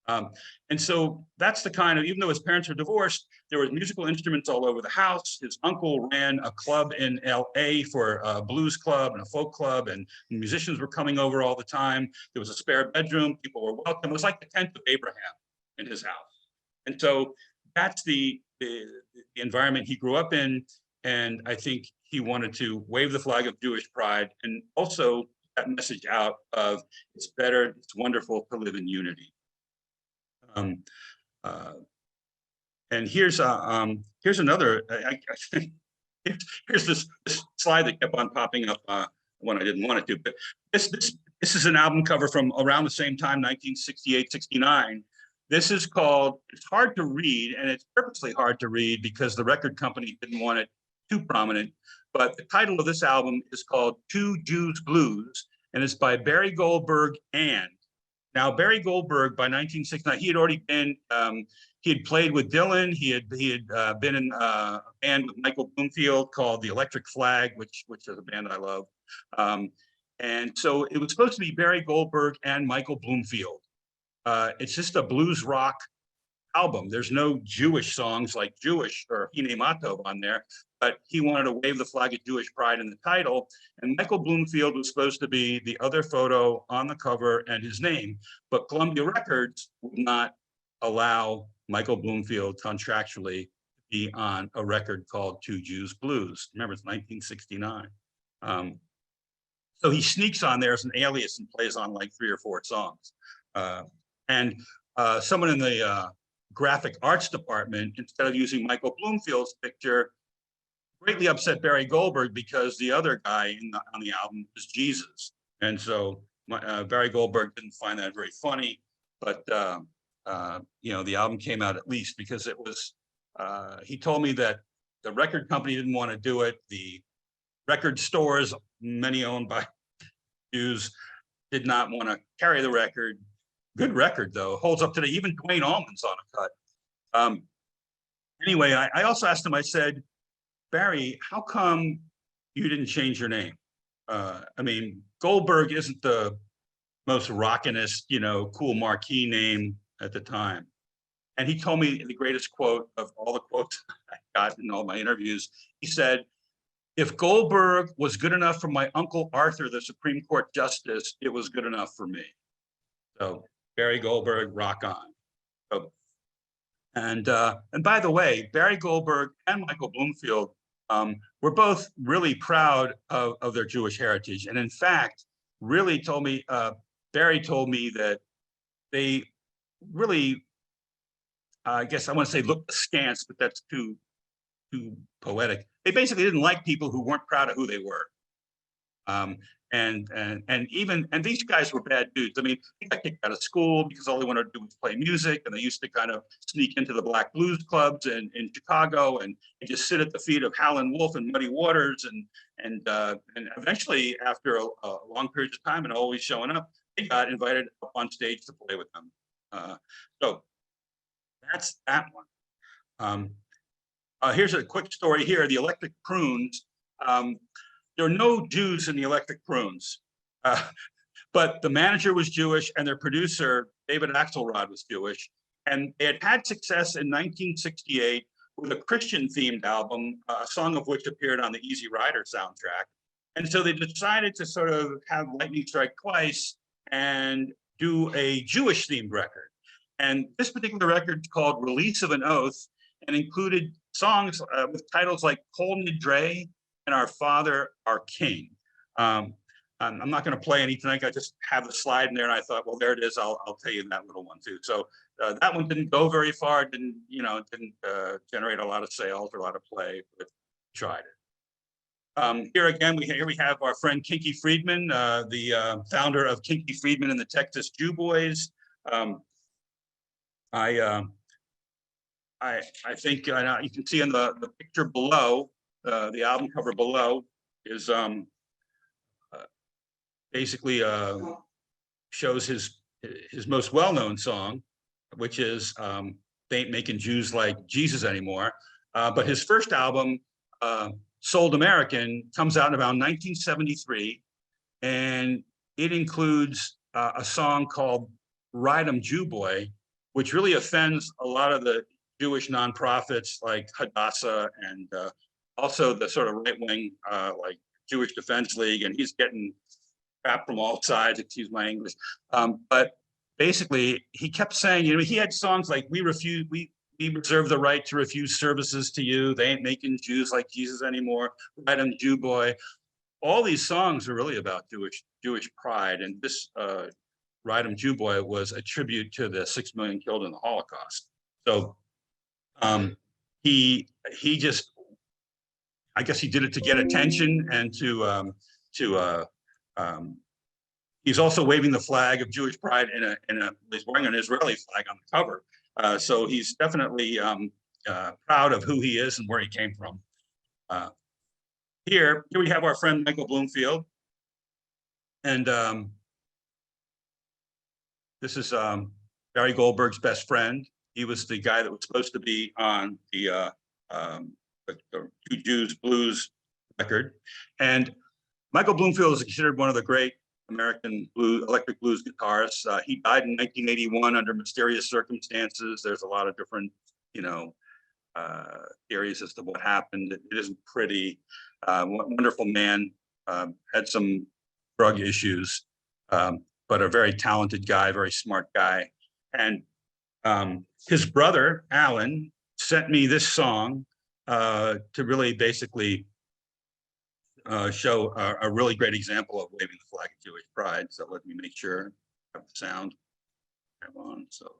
And so that's the kind of, even though his parents were divorced, there were musical instruments all over the house. His uncle ran a club in LA for a blues club and a folk club, and musicians were coming over all the time. There was a spare bedroom, people were welcome. It was like the tent of Abraham in his house. And so that's the environment he grew up in. And I think he wanted to wave the flag of Jewish pride, and also that message out of it's better, it's wonderful to live in unity. And here's another. Here's this slide that kept on popping up when I didn't want it to. But this is an album cover from around the same time, 1968, 69. This is called. It's hard to read, and it's purposely hard to read because the record company didn't want it too prominent. But the title of this album is called Two Jews Blues, and it's by Barry Goldberg and. Now, Barry Goldberg, by 1969, he had already been, he had played with Dylan. He had been in a band with Michael Bloomfield called The Electric Flag, which is a band I love. And so it was supposed to be Barry Goldberg and Michael Bloomfield. It's just a blues rock album. There's no Jewish songs like Jewish or Hine Matov on there, but he wanted to wave the flag of Jewish pride in the title. And Michael Bloomfield was supposed to be the other photo on the cover and his name, but Columbia Records would not allow Michael Bloomfield contractually to be on a record called Two Jews Blues. Remember, it's 1969. So he sneaks on there as an alias and plays on like 3 or 4 songs. And someone in the graphic arts department, instead of using Michael Bloomfield's picture, greatly upset Barry Goldberg because the other guy on the album is Jesus. And so Barry Goldberg didn't find that very funny, but you know, the album came out at least because it was, he told me that the record company didn't want to do it. The record stores, many owned by Jews, did not want to carry the record. Good record though, holds up today. Even Duane Allman's on a cut. Anyway, I also asked him, I said, Barry, how come you didn't change your name? I mean, Goldberg isn't the most rockinest, you know, cool marquee name at the time. And he told me the greatest quote of all the quotes I got in all my interviews. He said, if Goldberg was good enough for my Uncle Arthur, the Supreme Court Justice, it was good enough for me. So Barry Goldberg, rock on. So, and by the way, Barry Goldberg and Michael Bloomfield were both really proud of their Jewish heritage. And in fact, really told me, Barry told me that they really, I guess I want to say looked askance, but that's too poetic. They basically didn't like people who weren't proud of who they were. And these guys were bad dudes. I mean, they got kicked out of school because all they wanted to do was play music, and they used to kind of sneak into the black blues clubs in Chicago and just sit at the feet of Howlin' Wolf and Muddy Waters, and eventually, after a long period of time and always showing up, they got invited up on stage to play with them. So that's that one. Here's a quick story here. The Electric Prunes. There are no Jews in the Electric Prunes, but the manager was Jewish and their producer, David Axelrod, was Jewish. And they had had success in 1968 with a Christian-themed album, a song of which appeared on the Easy Rider soundtrack. And so they decided to sort of have lightning strike twice and do a Jewish-themed record. And this particular record is called Release of an Oath and included songs with titles like Kol Nidre and Our Father, Our King. I'm not going to play any tonight. I just have the slide in there, and I thought, well, there it is. I'll tell you that little one too. So that one didn't go very far. Didn't generate a lot of sales or a lot of play, but tried it. Here again, we have our friend Kinky Friedman, the founder of Kinky Friedman and the Texas Jew Boys. I think you can see in the picture below, the album cover below is basically shows his most well-known song, which is "They Ain't Making Jews Like Jesus Anymore." But his first album, Sold American, comes out in about 1973, and it includes a song called "Ride 'Em Jew Boy," which really offends a lot of the Jewish nonprofits like Hadassah and also the sort of right-wing like Jewish Defense League, and he's getting crap from all sides, excuse my English. But basically, he kept saying, he had songs like we reserve the right to refuse services to you. They ain't making Jews like Jesus anymore. Ride 'em Jew Boy. All these songs are really about Jewish pride, and this Ride 'em Jew Boy was a tribute to the 6 million killed in the Holocaust. So he just, I guess he did it to get attention and he's also waving the flag of Jewish pride he's wearing an Israeli flag on the cover. So he's definitely proud of who he is and where he came from. Here we have our friend Michael Bloomfield. And this is Barry Goldberg's best friend. He was the guy that was supposed to be on the Two Jews Blues record. And Michael Bloomfield is considered one of the great American electric blues guitarists. He died in 1981 under mysterious circumstances. There's a lot of different, theories as to what happened. It isn't pretty. Wonderful man, had some drug issues, but a very talented guy, very smart guy. And his brother, Alan, sent me this song to really basically show a really great example of waving the flag of Jewish pride. So let me make sure I have the sound on. So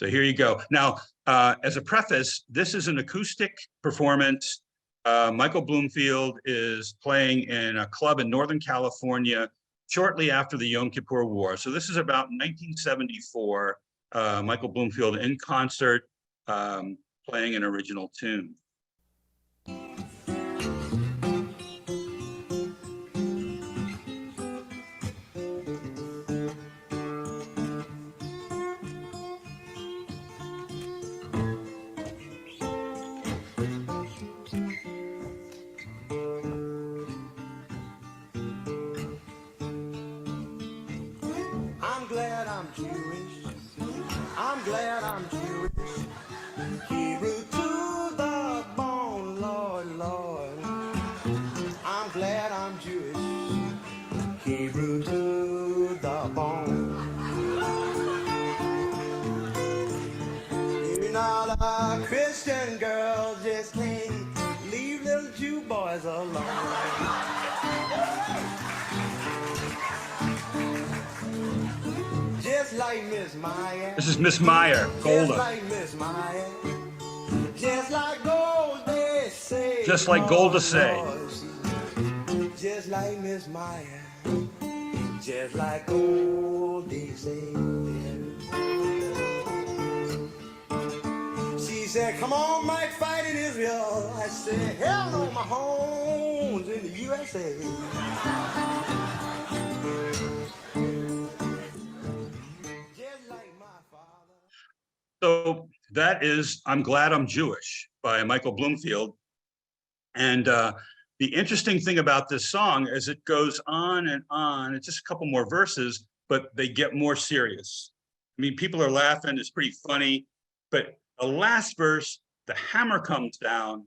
here you go. Now, as a preface, this is an acoustic performance. Michael Bloomfield is playing in a club in Northern California shortly after the Yom Kippur War. So this is about 1974. Michael Bloomfield in concert, playing an original tune. I'm glad I'm Jewish. I'm glad I'm Jewish. Hebrew to the bone, Lord, Lord. I'm glad I'm Jewish. Hebrew to the bone. You're not a Christian girl, just can't leave little Jew boys alone. Just like Miss Meyer. This is Miss Meyer, Golda. Just like Miss Meyer. Just like Golda say. Just like Golda say. Just like Miss Meyer. Just like Golda say. She said, come on, Mike, fight in Israel. I said, hell no, my home's in the USA. So that is I'm Glad I'm Jewish by Michael Bloomfield. And the interesting thing about this song is it goes on and on. It's just a couple more verses, but they get more serious. I mean, people are laughing. It's pretty funny. But the last verse, the hammer comes down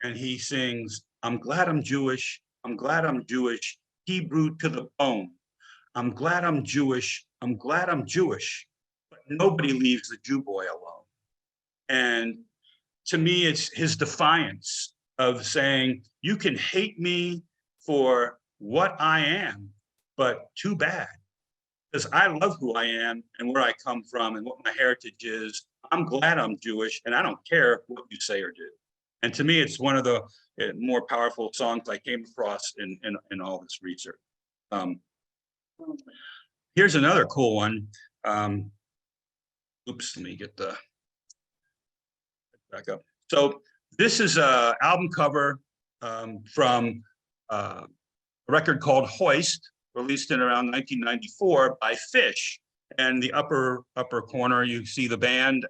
and he sings, I'm glad I'm Jewish. I'm glad I'm Jewish. Hebrew to the bone. I'm glad I'm Jewish. I'm glad I'm Jewish. Nobody leaves the Jew boy alone. And to me, it's his defiance of saying, you can hate me for what I am, but too bad. Because I love who I am and where I come from and what my heritage is. I'm glad I'm Jewish, and I don't care what you say or do. And to me, it's one of the more powerful songs I came across in all this research. Here's another cool one. Oops, let me get the back up. So this is an album cover from a record called Hoist, released in around 1994 by Fish. And the upper corner, you see the band.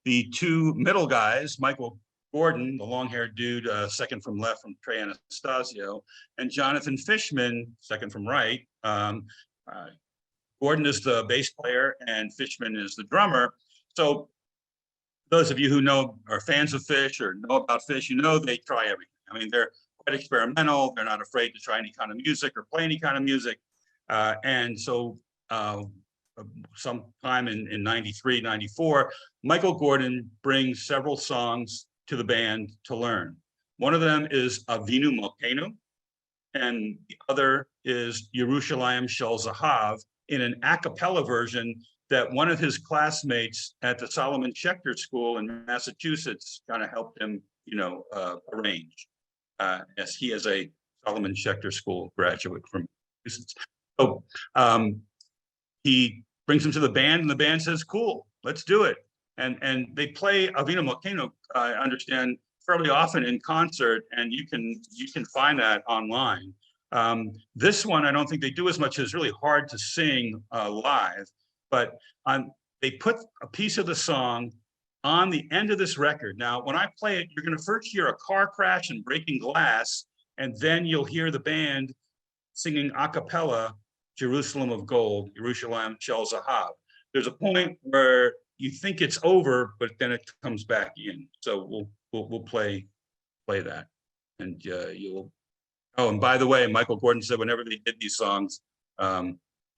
The two middle guys, Michael Gordon, the long-haired dude, second from left from Trey Anastasio, and Jonathan Fishman, second from right. Gordon is the bass player and Fishman is the drummer. So those of you who know, are fans of Fish or know about Fish, you know they try everything. I mean, they're quite experimental. They're not afraid to try any kind of music or play any kind of music. And so sometime in 93, 94, Michael Gordon brings several songs to the band to learn. One of them is Avinu Malkeinu, and the other is Yerushalayim Shel Zahav, in an a cappella version that one of his classmates at the Solomon Schechter School in Massachusetts kind of helped him, arrange, as he is a Solomon Schechter School graduate from Massachusetts. So he brings him to the band, and the band says, "Cool, let's do it." And they play Avinu Malkeinu, I understand, fairly often in concert, and you can find that online. This one, I don't think they do as much. It's really hard to sing live, but they put a piece of the song on the end of this record. Now, when I play it, you're going to first hear a car crash and breaking glass, and then you'll hear the band singing a cappella, Jerusalem of Gold, Yerushalayim Shel Zahav. There's a point where you think it's over, but then it comes back in. So we'll play that, and you'll. Oh, and by the way, Michael Gordon said whenever they did these songs,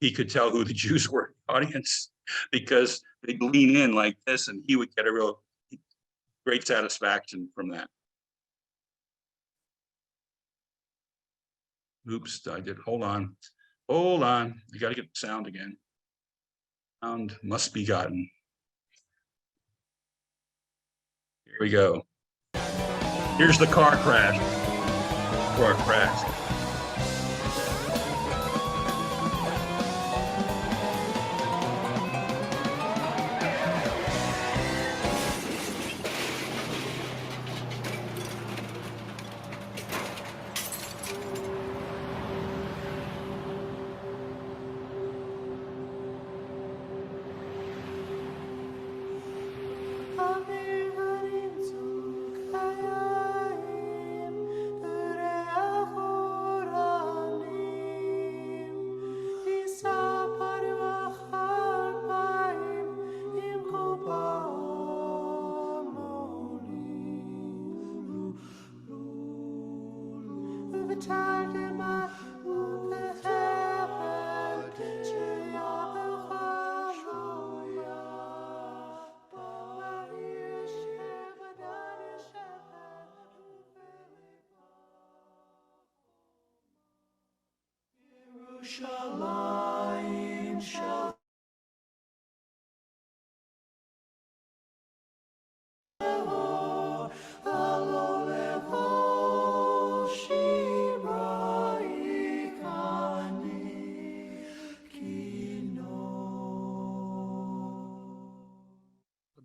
he could tell who the Jews were in the audience because they'd lean in like this, and he would get a real great satisfaction from that. Oops, I did. Hold on. You got to get the sound again. Sound must be gotten. Here we go. Here's the car crash. Car crash.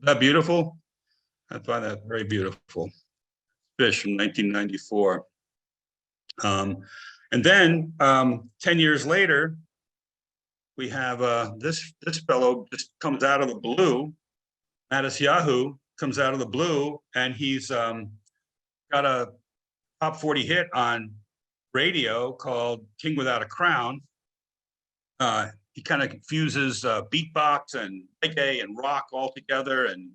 That beautiful? I find that very beautiful. Fish from 1994. And then 10 years later, we have this fellow just comes out of the blue. Matisyahu comes out of the blue, and he's got a top 40 hit on radio called King Without a Crown. He kind of fuses beatbox and reggae and rock all together, and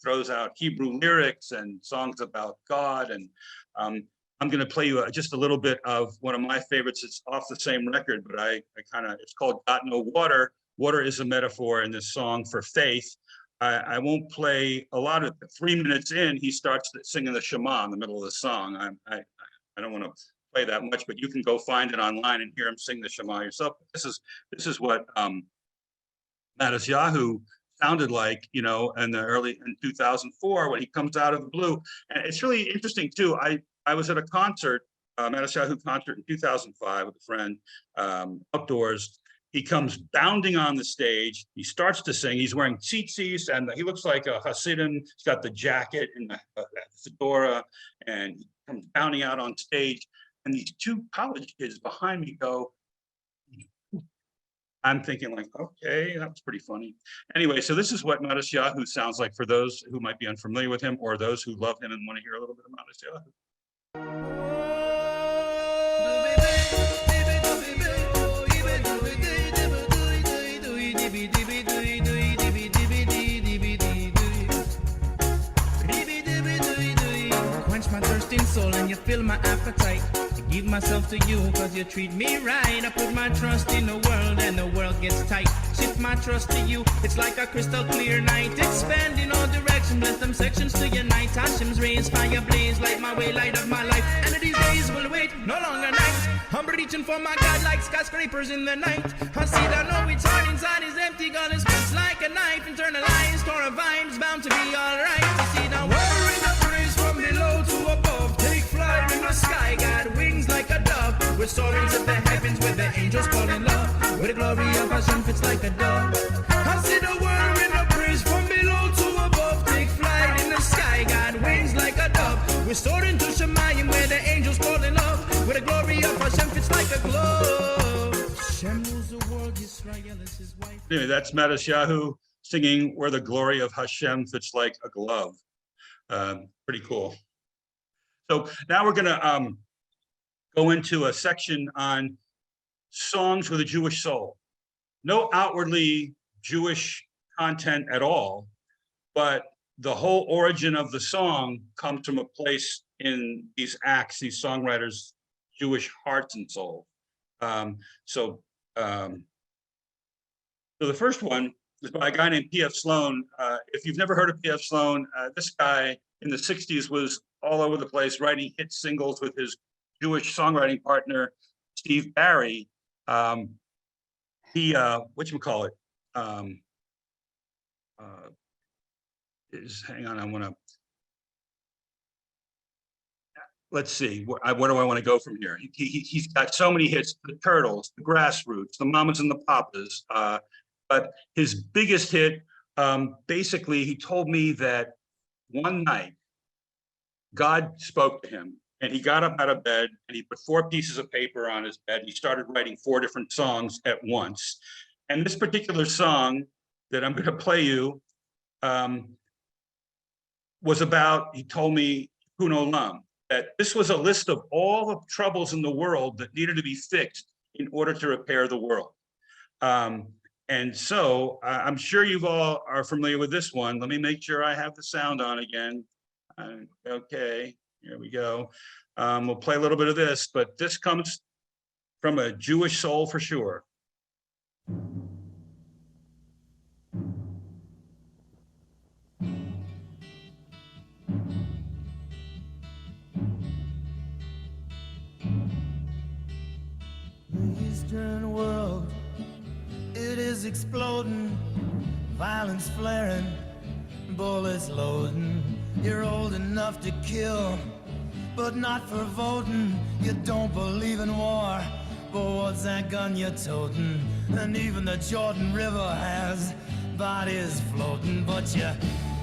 throws out Hebrew lyrics and songs about God. And I'm going to play you just a little bit of one of my favorites. It's off the same record, but it's called Got No Water. Water is a metaphor in this song for faith. I won't play a lot of it. 3 minutes in, he starts singing the Shema in the middle of the song. I don't want to play that much, but you can go find it online and hear him sing the Shema yourself. This is what Matisyahu sounded like, you know, in 2004 when he comes out of the blue. And it's really interesting too. I was at a concert, Matisyahu concert in 2005 with a friend, outdoors. He comes bounding on the stage. He starts to sing. He's wearing tzitzis, and he looks like a Hasidim. He's got the jacket and the fedora, and he comes bounding out on stage. And these two college kids behind me go, I'm thinking like, okay, that was pretty funny. Anyway, so this is what Matisyahu sounds like for those who might be unfamiliar with him or those who love him and want to hear a little bit of Matisyahu. Quench my thirsting soul and you fill my appetite. I give myself to you cause you treat me right. I put my trust in the world and the world gets tight. Shift my trust to you, it's like a crystal clear night. Expand in all directions, bless them sections to unite. Hashem's rays, fire blaze, light my way, light of my life. And these days will wait, no longer night. I'm reaching for my God like skyscrapers in the night. I see that no its heart inside is empty, God is cuts like a knife. Internalized, or a vibe's bound to be alright. I see the world in the praise from below to above. Take flight in the sky, got wings like a dove. We're soaring to the heavens where the angels fall in love. Where the glory of Hashem fits like a dove. I see the world in the praise from below to above. Take flight in the sky, got wings like a dove. We're soaring to Shemayim where the angels fall in love. Where the glory of Hashem fits like a glove. Hashem rules the world, Israel is his wife. Anyway, that's Matisyahu singing Where the Glory of Hashem Fits Like a Glove. Pretty cool. So now we're gonna go into a section on songs with a Jewish soul. No outwardly Jewish content at all, but the whole origin of the song comes from a place in these acts, these songwriters' Jewish hearts and soul. So the first one is by a guy named P.F. Sloan. If you've never heard of P.F. Sloan, this guy in the 60s was all over the place writing hit singles with his Jewish songwriting partner, Steve Barry. He, whatchamacallit, hang on, I wanna, let's see, where do I wanna go from here? He's got so many hits, the Turtles, the Grassroots, the Mamas and the Papas, but his biggest hit, basically, he told me that one night, God spoke to him and he got up out of bed and he put 4 pieces of paper on his bed. He started writing 4 different songs at once. And this particular song that I'm gonna play you was about, he told me, Tikkun Olam, that this was a list of all the troubles in the world that needed to be fixed in order to repair the world. And so I'm sure you all are familiar with this one. Let me make sure I have the sound on again. Okay, here we go. We'll play a little bit of this, but this comes from a Jewish soul for sure. The Eastern world, it is exploding, violence flaring, bullets loading. You're old enough to kill, but not for voting. You don't believe in war, but what's that gun you're toting? And even the Jordan River has bodies floating. But you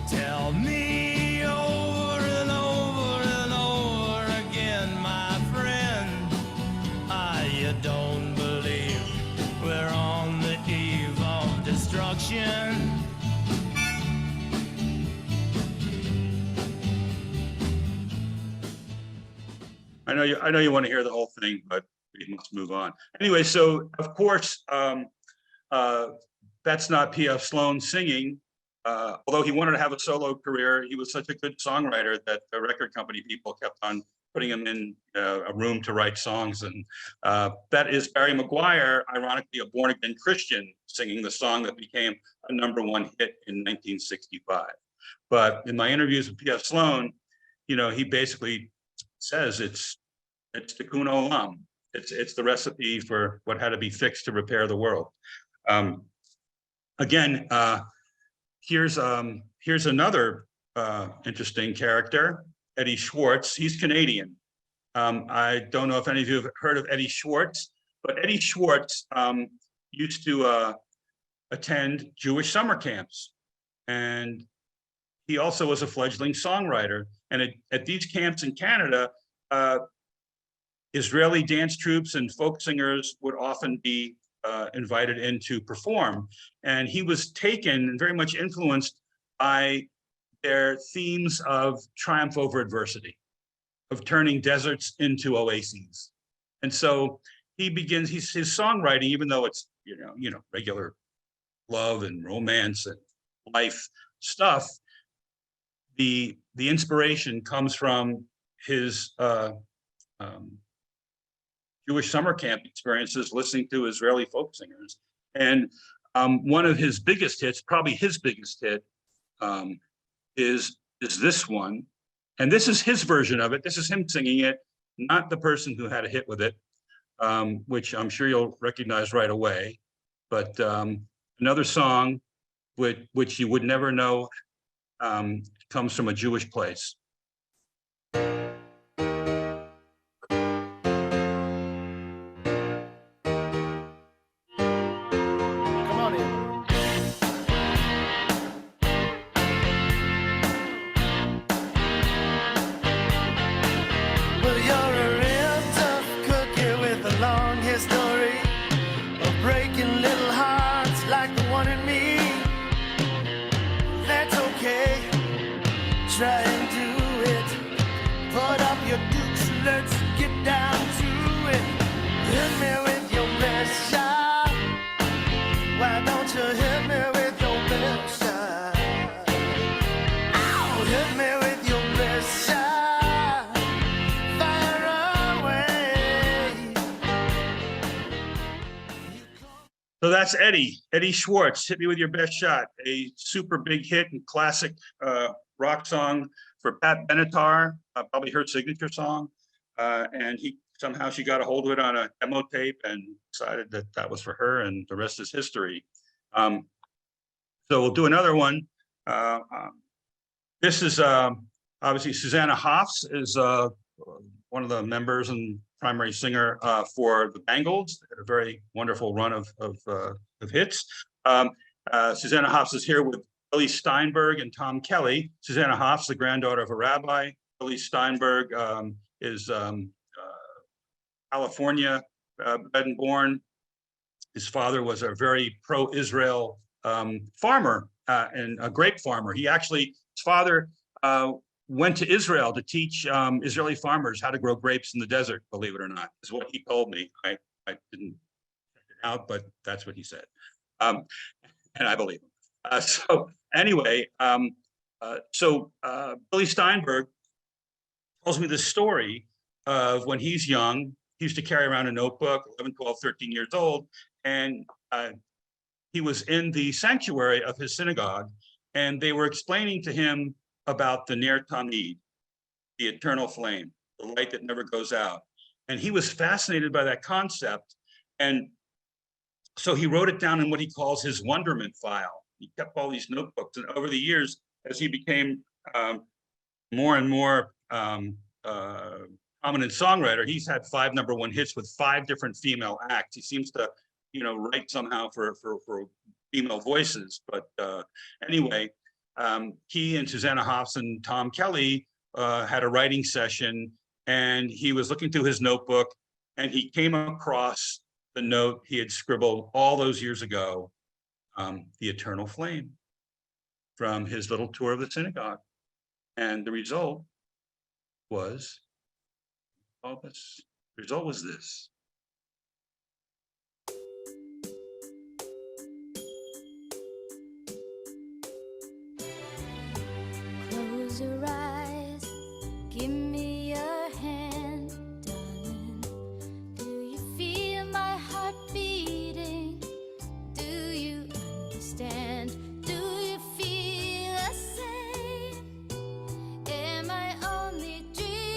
tell me over and over and over again, my friend, you don't believe we're on the eve of destruction. I know you want to hear the whole thing, but we must move on. Anyway, so of course, that's not P.F. Sloan singing. Although he wanted to have a solo career, he was such a good songwriter that the record company people kept on putting him in a room to write songs. And that is Barry McGuire, ironically a born-again Christian, singing the song that became a #1 hit in 1965. But in my interviews with P.F. Sloan, you know, he basically says it's It's tikkun olam. It's the recipe for what had to be fixed to repair the world. Again, here's another interesting character, Eddie Schwartz. He's Canadian. I don't know if any of you have heard of Eddie Schwartz, but Eddie Schwartz used to attend Jewish summer camps. And he also was a fledgling songwriter. And at these camps in Canada, Israeli dance troupes and folk singers would often be invited in to perform. And he was taken and very much influenced by their themes of triumph over adversity, of turning deserts into oases. And so he begins his songwriting, even though it's regular love and romance and life stuff, the inspiration comes from his Jewish summer camp experiences, listening to Israeli folk singers. And one of his biggest hits, probably his biggest hit, is this one. And this is his version of it. This is him singing it, not the person who had a hit with it, which I'm sure you'll recognize right away. But another song which you would never know comes from a Jewish place. Try and do it. Put up your dukes, let's get down to it. Hit me with your best shot. Why don't you hit me with your best shot? Ow, hit me with your best shot. Fire away. So that's Eddie Schwartz, Hit Me With Your Best Shot, a super big hit and classic rock song for Pat Benatar, probably her signature song. And she got a hold of it on a demo tape and decided that was for her, and the rest is history. So we'll do another one. This is obviously Susanna Hoffs is one of the members and primary singer for the Bangles. They had a very wonderful run of hits. Susanna Hoffs is here with Billy Steinberg and Tom Kelly. Susanna Hoffs, the granddaughter of a rabbi. Billy Steinberg is California bred and born. His father was a very pro-Israel farmer and a grape farmer. His father went to Israel to teach Israeli farmers how to grow grapes in the desert, believe it or not, is what he told me. I didn't check it out, but that's what he said. And I believe him. So anyway, Billy Steinberg tells me the story of when he's young. He used to carry around a notebook, 11, 12, 13 years old, and he was in the sanctuary of his synagogue, and they were explaining to him about the Ner Tamid, the eternal flame, the light that never goes out. And he was fascinated by that concept. And so he wrote it down in what he calls his wonderment file. He kept all these notebooks, and over the years, as he became more and more prominent songwriter, he's had 5 #1 hits with 5 different female acts. He seems to, write somehow for female voices. But anyway, he and Susanna Hoffs and Tom Kelly had a writing session, and he was looking through his notebook, and he came across the note he had scribbled all those years ago, the eternal flame, from his little tour of the synagogue. And the result was this. Close your eyes, give me your hand, darling. Do you feel my heart beating? Do you understand? Do you feel the same? Am I only dreaming?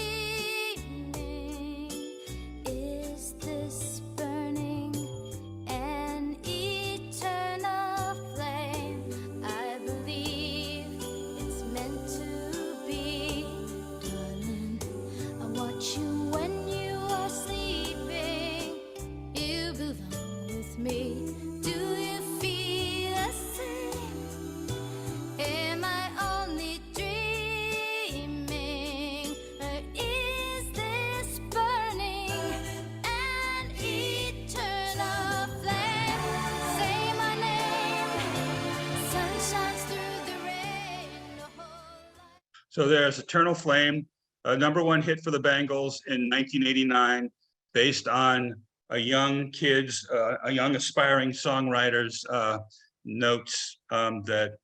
So there's Eternal Flame, a #1 hit for the Bangles in 1989, based on a young aspiring songwriter's notes that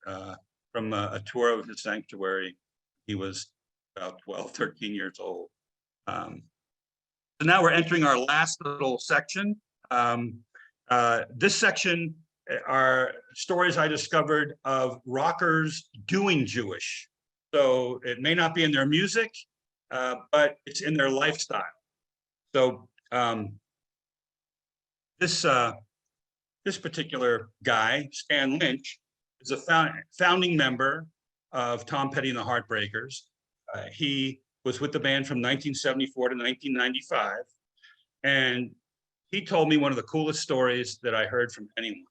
from a tour of his sanctuary. He was about 12, 13 years old. So now we're entering our last little section. This section are stories I discovered of rockers doing Jewish. So it may not be in their music, but it's in their lifestyle. So this particular guy, Stan Lynch, is a founding member of Tom Petty and the Heartbreakers. He was with the band from 1974 to 1995. And he told me one of the coolest stories that I heard from anyone.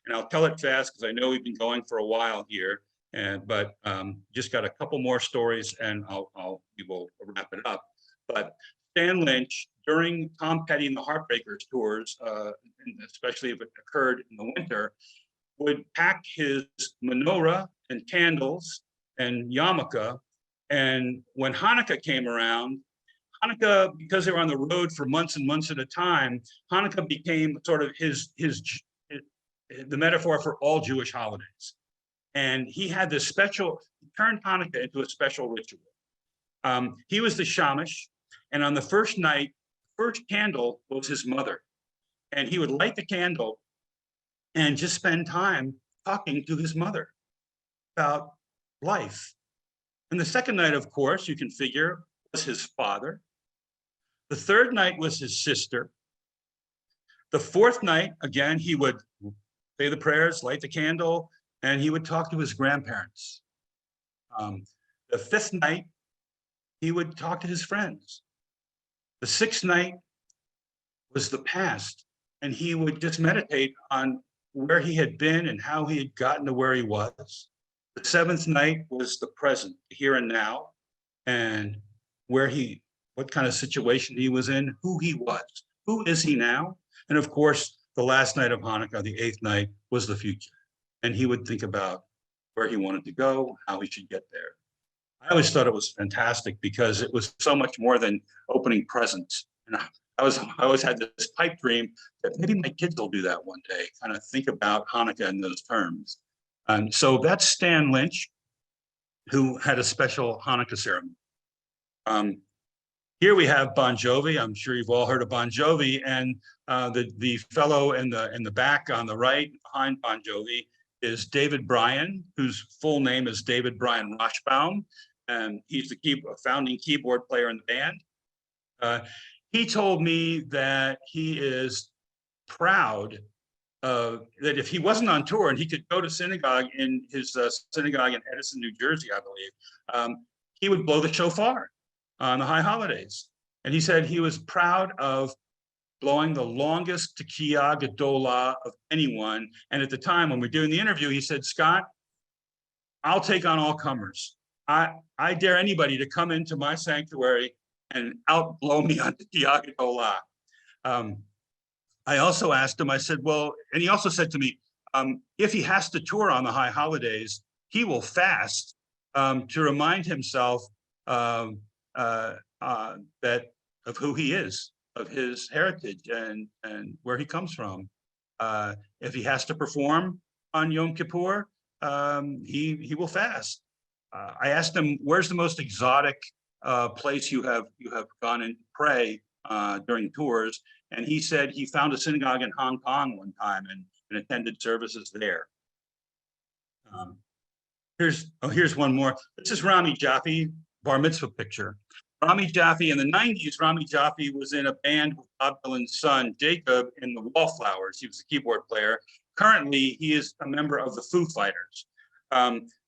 And I'll tell it fast because I know we've been going for a while here. But just got a couple more stories and we will wrap it up. But Stan Lynch, during Tom Petty and the Heartbreakers tours, especially if it occurred in the winter, would pack his menorah and candles and yarmulke. And when Hanukkah came around, Hanukkah, because they were on the road for months and months at a time, Hanukkah became sort of the metaphor for all Jewish holidays. And he had this special, he turned Hanukkah into a special ritual. He was the shamash, and on the first night, first candle was his mother. And he would light the candle and just spend time talking to his mother about life. And the second night, of course, you can figure, was his father. The third night was his sister. The fourth night, again, he would say the prayers, light the candle, and he would talk to his grandparents. The fifth night, he would talk to his friends. The sixth night was the past, and he would just meditate on where he had been and how he had gotten to where he was. The seventh night was the present, here and now, and what kind of situation he was in, who he was, who is he now? And of course, the last night of Hanukkah, the eighth night, was the future. And he would think about where he wanted to go, how he should get there. I always thought it was fantastic because it was so much more than opening presents. And I always had this pipe dream that maybe my kids will do that one day, kind of think about Hanukkah in those terms. And so that's Stan Lynch, who had a special Hanukkah ceremony. Here we have Bon Jovi. I'm sure you've all heard of Bon Jovi, and the fellow in the back on the right behind Bon Jovi is David Bryan, whose full name is David Bryan Rochbaum, and he's the founding keyboard player in the band. He told me that he is proud that if he wasn't on tour and he could go to synagogue in his synagogue in Edison, New Jersey, I believe, he would blow the shofar on the high holidays. And he said he was proud of blowing the longest Tekiah Gedolah of anyone. And at the time when we're doing the interview, he said, Scott, I'll take on all comers. I dare anybody to come into my sanctuary and outblow me on Tekiah Gedolah. I also asked him, I said, well, and he also said to me, if he has to tour on the high holidays, he will fast to remind himself that of who he is, of his heritage and where he comes from. If he has to perform on Yom Kippur, he will fast. I asked him, where's the most exotic place you have gone and pray during tours? And he said he found a synagogue in Hong Kong one time and attended services there. Here's one more. This is Rami Jaffe, bar mitzvah picture. Rami Jaffe, in the 90s, Rami Jaffe was in a band with Bob Dylan's son, Jacob, in the Wallflowers. He was a keyboard player. Currently, he is a member of the Foo Fighters.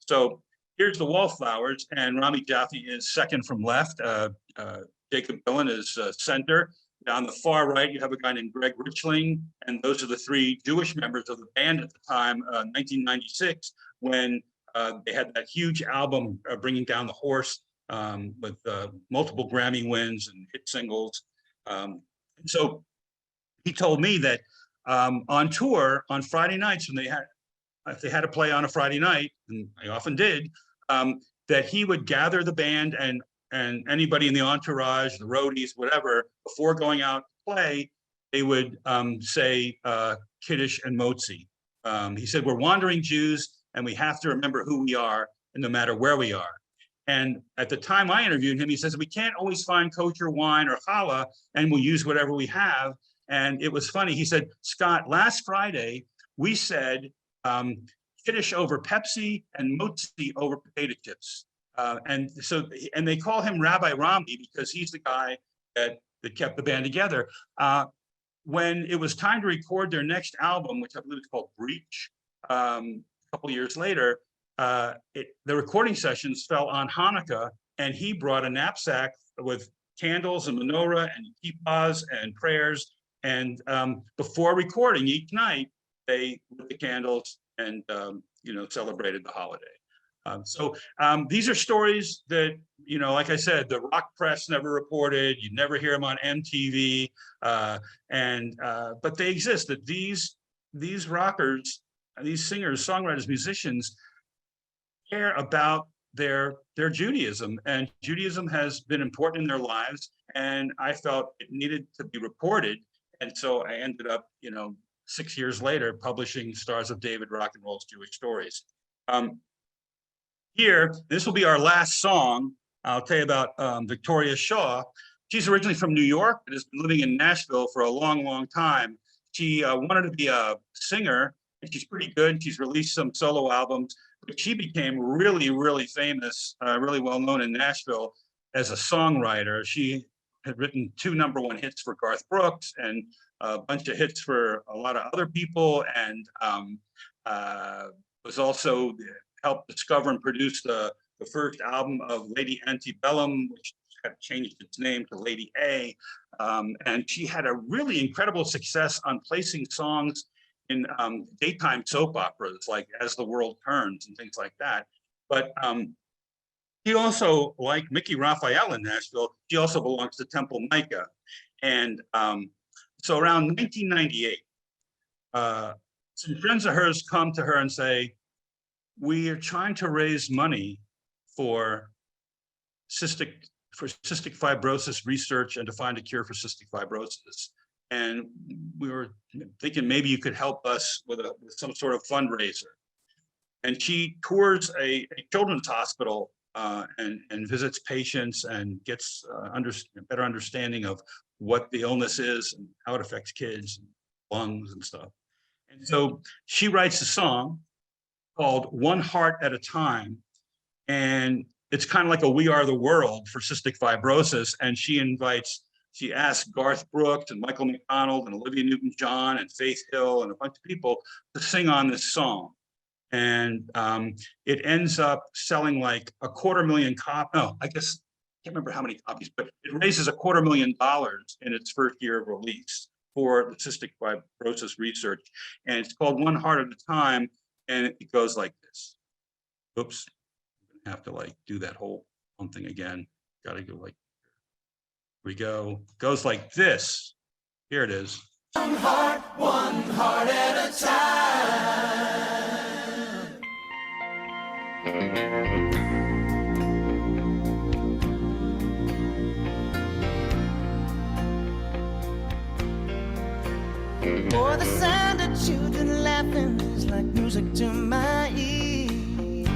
So here's the Wallflowers, and Rami Jaffe is second from left. Jacob Dylan is center. On the far right, you have a guy named Greg Richling, and those are the three Jewish members of the band at the time, 1996, when they had that huge album, Bringing Down the Horse, with multiple Grammy wins and hit singles. And so he told me that on tour on Friday nights, if they had to play on a Friday night, and I often did, that he would gather the band and anybody in the entourage, the roadies, whatever, before going out to play, they would say Kiddush and Motzi. He said, we're wandering Jews and we have to remember who we are, and no matter where we are. And at the time I interviewed him, he says, we can't always find kosher wine or challah, and we'll use whatever we have. And it was funny. He said, Scott, last Friday, we said Kiddush over Pepsi and Motzi over potato chips. And they call him Rabbi Romney because he's the guy that kept the band together. When it was time to record their next album, which I believe is called Breach, a couple years later, the recording sessions fell on Hanukkah, and he brought a knapsack with candles and menorah and kippahs and prayers. And before recording each night, they lit the candles and celebrated the holiday. So these are stories that, like I said, the rock press never reported. You never hear them on MTV, but they exist. That these rockers, these singers, songwriters, musicians care about their Judaism, and Judaism has been important in their lives. And I felt it needed to be reported, and so I ended up, 6 years later, publishing Stars of David: Rock and Roll's Jewish Stories. Here, this will be our last song. I'll tell you about Victoria Shaw. She's originally from New York, but has been living in Nashville for a long, long time. She wanted to be a singer, and she's pretty good. She's released some solo albums, but she became really, really famous, really well known in Nashville as a songwriter. She had written 2 #1 hits for Garth Brooks and a bunch of hits for a lot of other people, and was also helped discover and produce the first album of Lady Antebellum, which had changed its name to Lady A. And she had a really incredible success on placing songs in daytime soap operas like As the World Turns and things like that. But she also, like Mickey Raphael in Nashville, she also belongs to Temple Micah. And so around 1998, some friends of hers come to her and say, we are trying to raise money for cystic fibrosis research and to find a cure for cystic fibrosis. And we were thinking maybe you could help us with some sort of fundraiser. And she tours a children's hospital and visits patients and gets a better understanding of what the illness is and how it affects kids, and lungs and stuff. And so she writes a song called One Heart at a Time. And it's kind of like a We Are the World for cystic fibrosis. And she asks Garth Brooks and Michael McDonald and Olivia Newton-John and Faith Hill and a bunch of people to sing on this song. And it ends up selling like 250,000 copies. No, I guess, I can't remember how many copies, but it raises $250,000 in its first year of release for the cystic fibrosis research. And it's called One Heart at a Time. And it goes like this. Oops, I'm gonna have to like do that whole thing again. Gotta go like, here we go. Goes like this. Here it is. One heart at a time. For the sound of children laughing is like music to my ears.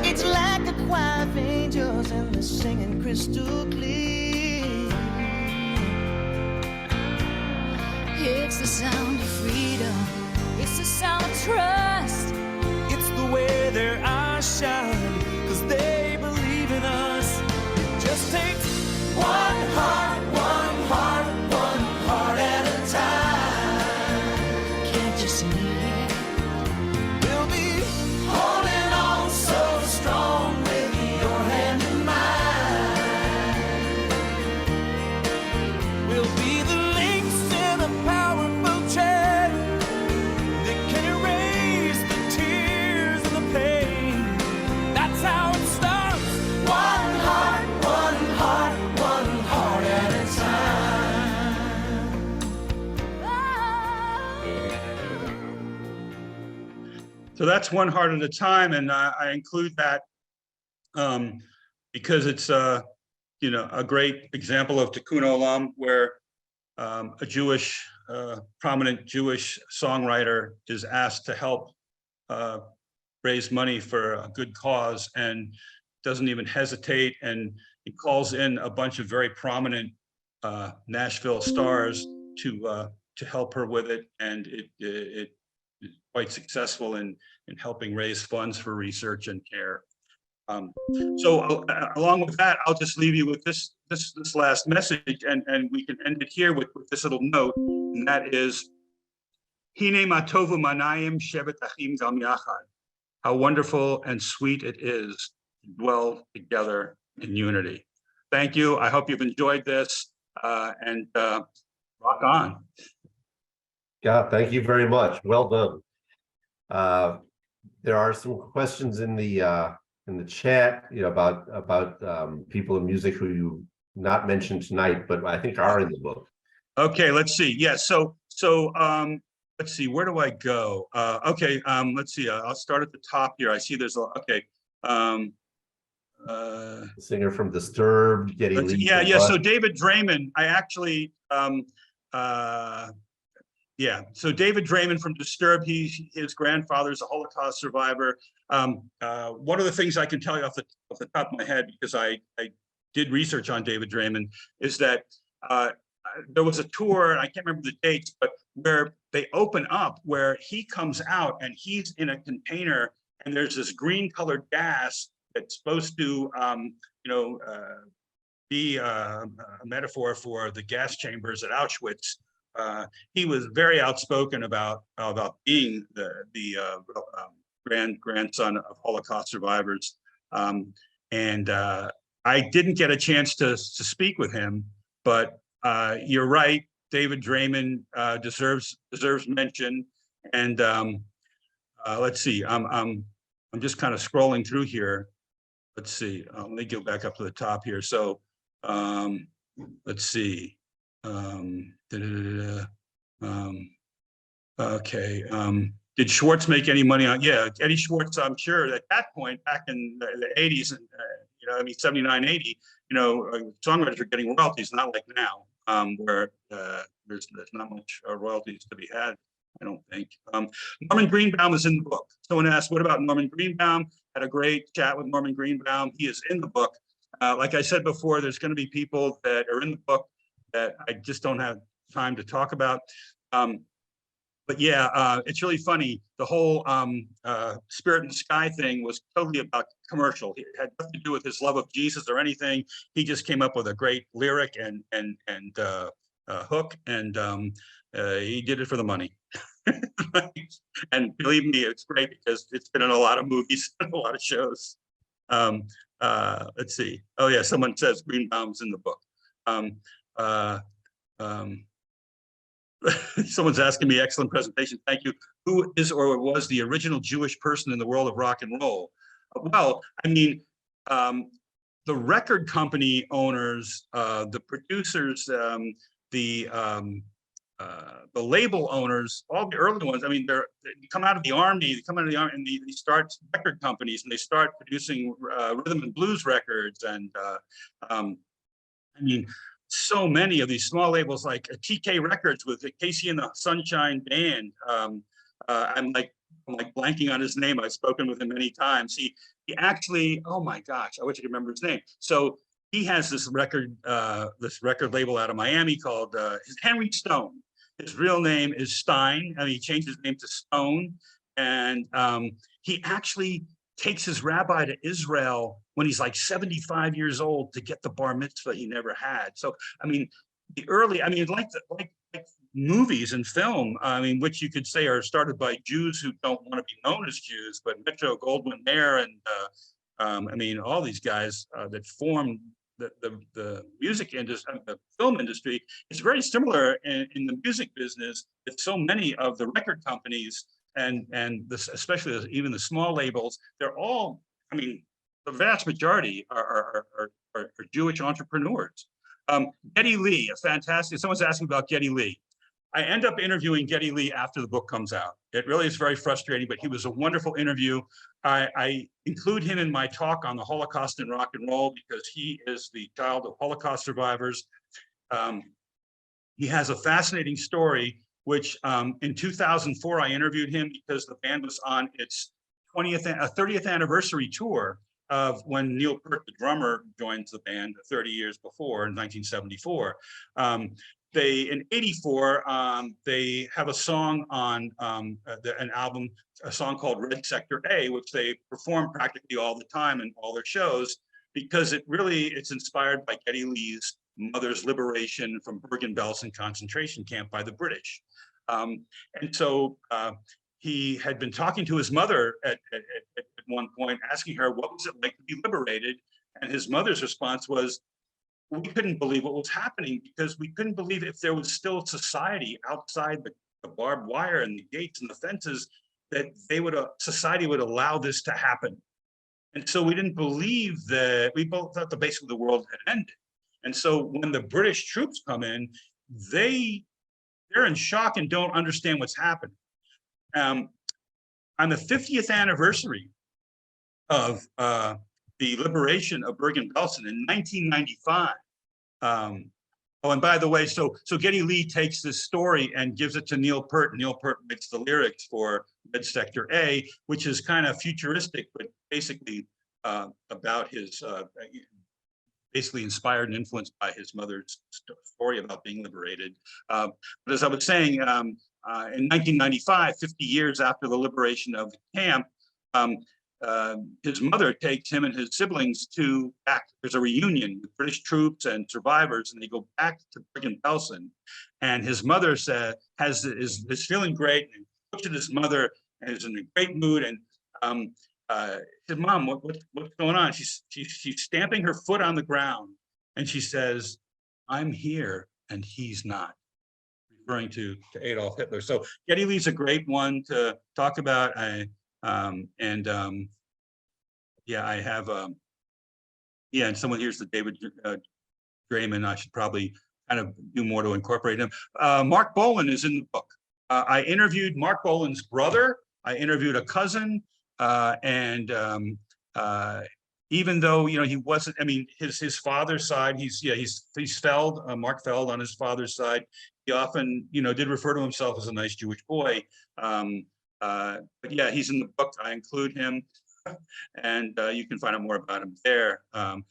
It's like a choir of angels and they're singing crystal clear. It's the sound of freedom. It's the sound of trust. It's the way their eyes shine, 'cause they believe in us. It just takes one heart at a time. Can't you see it? We'll be holding on so strong with your hand in mine. We'll be the links in a powerful chain that can erase So that's One Heart at a Time, and I include that because it's a great example of Tikkun Olam, where a Jewish, prominent Jewish songwriter is asked to help raise money for a good cause and doesn't even hesitate, and he calls in a bunch of very prominent Nashville stars to help her with it, and it is quite successful in helping raise funds for research and care. So along with that, I'll just leave you with this last message, and we can end it here with this little note, and that is, Hine ma tovu manayim shevet achim gam yachad. How wonderful and sweet it is to dwell together in unity. Thank you. I hope you've enjoyed this, and rock on. Yeah, thank you very much. Well done. There are some questions in the chat, about people in music who you not mentioned tonight, but I think are in the book. Okay, let's see. Yeah, so let's see, where do I go? Okay, let's see. I'll start at the top here. I see there's okay. Singer from Disturbed, Geddy Lee. Yeah. So David Draymond, I actually, so David Draymond from Disturbed, his grandfather's a Holocaust survivor. One of the things I can tell you off the top of my head, because I did research on David Draymond, is that there was a tour, I can't remember the dates, but where they open up, where he comes out and he's in a container, and there's this green colored gas that's supposed to, be a metaphor for the gas chambers at Auschwitz. He was very outspoken about being the grandson of Holocaust survivors, and I didn't get a chance to speak with him, but you're right. David Draymond deserves mention, and let's see. I'm just kind of scrolling through here. Let's see. Let me go back up to the top here. So let's see. Okay. Did Schwartz make any money on? Yeah, Eddie Schwartz, I'm sure at that point, back in the 80s, and 79, 80, songwriters are getting royalties, not like now, where there's not much royalties to be had, I don't think. Norman Greenbaum is in the book. Someone asked, what about Norman Greenbaum? Had a great chat with Norman Greenbaum. He is in the book. Like I said before, there's going to be people that are in the book that I just don't have time to talk about. But yeah, it's really funny. The whole Spirit in the Sky thing was totally about commercial. It had nothing to do with his love of Jesus or anything. He just came up with a great lyric and hook, and he did it for the money. And believe me, it's great because it's been in a lot of movies and a lot of shows. Let's see. Oh yeah, someone says Greenbaum's in the book. Someone's asking me, excellent presentation, thank you. Who is or was the original Jewish person in the world of rock and roll? Well, I mean, the record company owners, the producers, the label owners, all the early ones, I mean, they come out of the army, and they start record companies, and they start producing rhythm and blues records, and I mean, so many of these small labels like TK Records with Casey and the Sunshine Band. I'm like blanking on his name. I've spoken with him many times. He actually, oh my gosh, I wish I could remember his name. So he has this record label out of Miami called Henry Stone. His real name is Stein, and he changed his name to Stone. And he actually takes his rabbi to Israel when he's like 75 years old to get the bar mitzvah he never had. So, I mean, like movies and film, I mean, which you could say are started by Jews who don't want to be known as Jews, but Metro-Goldwyn-Mayer and I mean, all these guys that formed the music industry, the film industry, is very similar in the music business. That so many of the record companies and especially even the small labels, they're all, I mean, the vast majority are Jewish entrepreneurs. Geddy Lee, a fantastic, someone's asking about Geddy Lee. I end up interviewing Geddy Lee after the book comes out. It really is very frustrating, but he was a wonderful interview. I include him in my talk on the Holocaust and rock and roll because he is the child of Holocaust survivors. He has a fascinating story, which in 2004, I interviewed him because the band was on its 30th anniversary tour of when Neil Peart, the drummer, joined the band 30 years before in 1974. In '84, they have a song on an album, a song called Red Sector A, which they perform practically all the time in all their shows, because it's inspired by Geddy Lee's mother's liberation from Bergen-Belsen concentration camp by the British. And so he had been talking to his mother at one point, asking her, what was it like to be liberated? And his mother's response was, we couldn't believe what was happening because we couldn't believe if there was still society outside the barbed wire and the gates and the fences, that society would allow this to happen. And so we didn't believe that, we both thought that basically the world had ended. And so when the British troops come in, they're in shock and don't understand what's happening. On the 50th anniversary of the liberation of Bergen-Belsen in 1995. Oh, and by the way, so Geddy Lee takes this story and gives it to Neil Peart. Neil Peart makes the lyrics for Red Sector A, which is kind of futuristic, but basically about his, basically inspired and influenced by his mother's story about being liberated. But as I was saying, in 1995, 50 years after the liberation of the camp, his mother takes him and his siblings back. There's a reunion with British troops and survivors, and they go back to Bergen-Belsen. And his mother is feeling great, and looks at his mother and is in a great mood. And said, Mom, what's going on? She's stamping her foot on the ground, and she says, I'm here and he's not, referring to Adolf Hitler. So Geddy Lee's a great one to talk about. Yeah, I have, and someone here's the David Drayman. I should probably kind of do more to incorporate him. Mark Bolan is in the book. I interviewed Mark Bolan's brother. I interviewed a cousin, and even though, he wasn't, his father's side, he's Feld, Mark Feld on his father's side. He often, did refer to himself as a nice Jewish boy. But yeah, he's in the book. I include him, and you can find out more about him there. I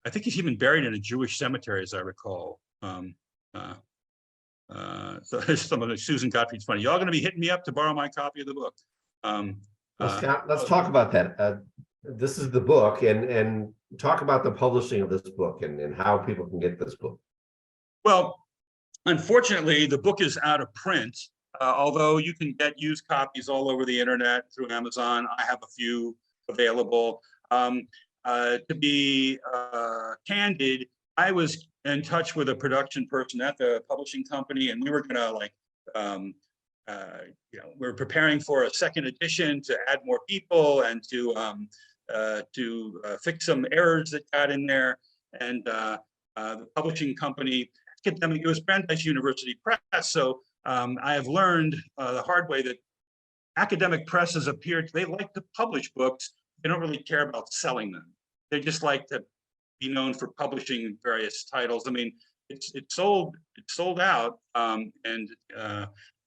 think he's even buried in a Jewish cemetery, as I recall. So there's some of the Susan Gottfried's funny. Y'all going to be hitting me up to borrow my copy of the book. Well, Scott, let's talk about that. This is the book, and talk about the publishing of this book and how people can get this book. Well, unfortunately, the book is out of print. Although you can get used copies all over the internet through Amazon. I have a few available. To be candid, I was in touch with a production person at the publishing company, and we were gonna we're preparing for a second edition to add more people and to fix some errors that got in there. And the publishing company, academic, it was Brandeis University Press, so I have learned the hard way that academic presses they like to publish books. They don't really care about selling them. They just like to be known for publishing various titles. It's sold out,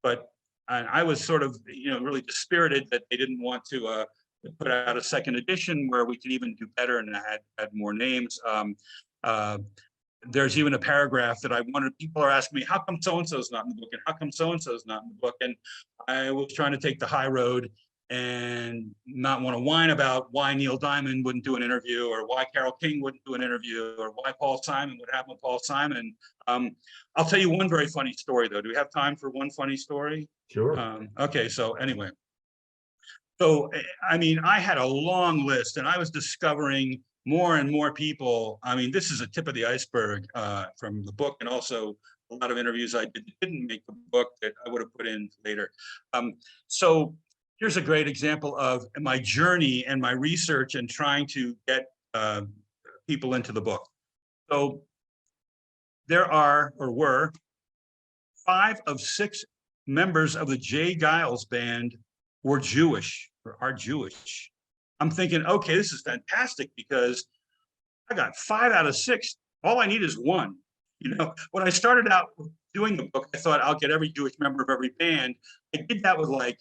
but I was sort of really dispirited that they didn't want to put out a second edition where we could even do better and add more names. There's even a paragraph that I wanted, people are asking me, how come so-and-so's not in the book? And how come so-and-so's not in the book? And I was trying to take the high road and not want to whine about why Neil Diamond wouldn't do an interview, or why Carole King wouldn't do an interview, or why Paul Simon, what happened with Paul Simon. I'll tell you one very funny story though. Do we have time for one funny story? Sure. Okay, so anyway. So, I had a long list, and I was discovering more and more people. This is a tip of the iceberg from the book, and also a lot of interviews I didn't make the book that I would have put in later. So here's a great example of my journey and my research and trying to get people into the book. So there are, or were, 5 of 6 members of the Jay Giles band were Jewish or are Jewish. I'm thinking, okay, this is fantastic because I got 5 out of 6. All I need is 1. You know, when I started out doing the book, I thought I'll get every Jewish member of every band. I did that with like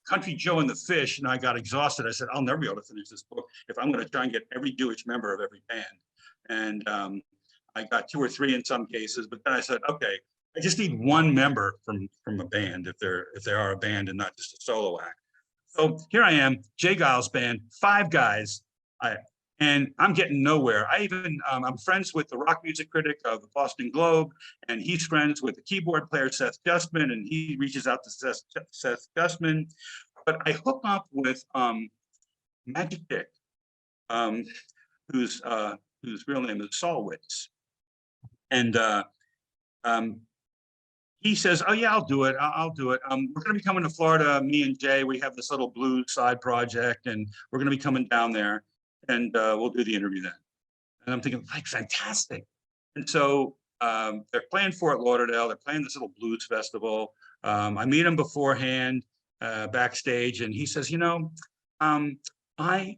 Country Joe and the Fish, and I got exhausted. I said, I'll never be able to finish this book if I'm going to try and get every Jewish member of every band. And I got 2 or 3 in some cases, but then I said, okay, I just need 1 member from a band if they are a band and not just a solo act. So here I am, Jay Giles band, 5 guys, and I'm getting nowhere. I'm friends with the rock music critic of the Boston Globe, and he's friends with the keyboard player Seth Justman, and he reaches out to Seth Justman. But I hook up with Magic Dick, whose real name is Solwitz, and he says, oh yeah, I'll do it. I'll do it. We're going to be coming to Florida, me and Jay. We have this little blues side project, and we're going to be coming down there, and we'll do the interview then. And I'm thinking, like, fantastic. And so they're playing Fort Lauderdale. They're playing this little blues festival. I meet him beforehand backstage, and he says, you know, I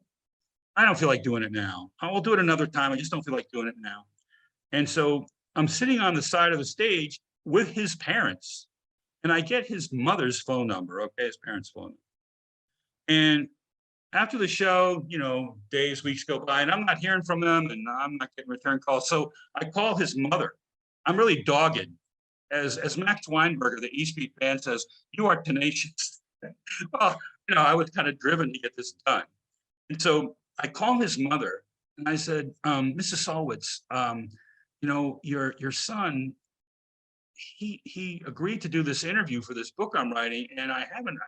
don't feel like doing it now. I will do it another time. I just don't feel like doing it now. And so I'm sitting on the side of the stage with his parents, and I get his mother's phone number, okay, his parents' phone number. And after the show, you know, days, weeks go by, and I'm not hearing from them, and I'm not getting return calls. So I call his mother. I'm really dogged. As Max Weinberger, the East Beat band, says, you are tenacious. Well, you know, I was kind of driven to get this done. And so I call his mother, and I said, Mrs. Solwitz, you know, your son, he agreed to do this interview for this book I'm writing, and I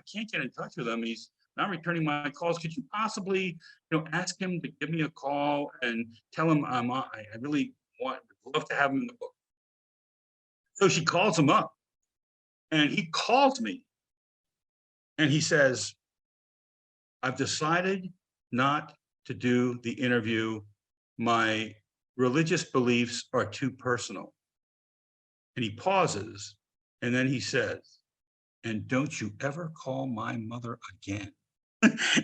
can't get in touch with him. He's not returning my calls. Could you possibly, you know, ask him to give me a call and tell him I really would love to have him in the book. So she calls him up, and he calls me, and he says, I've decided not to do the interview. My religious beliefs are too personal. And he pauses, and then he says, and don't you ever call my mother again.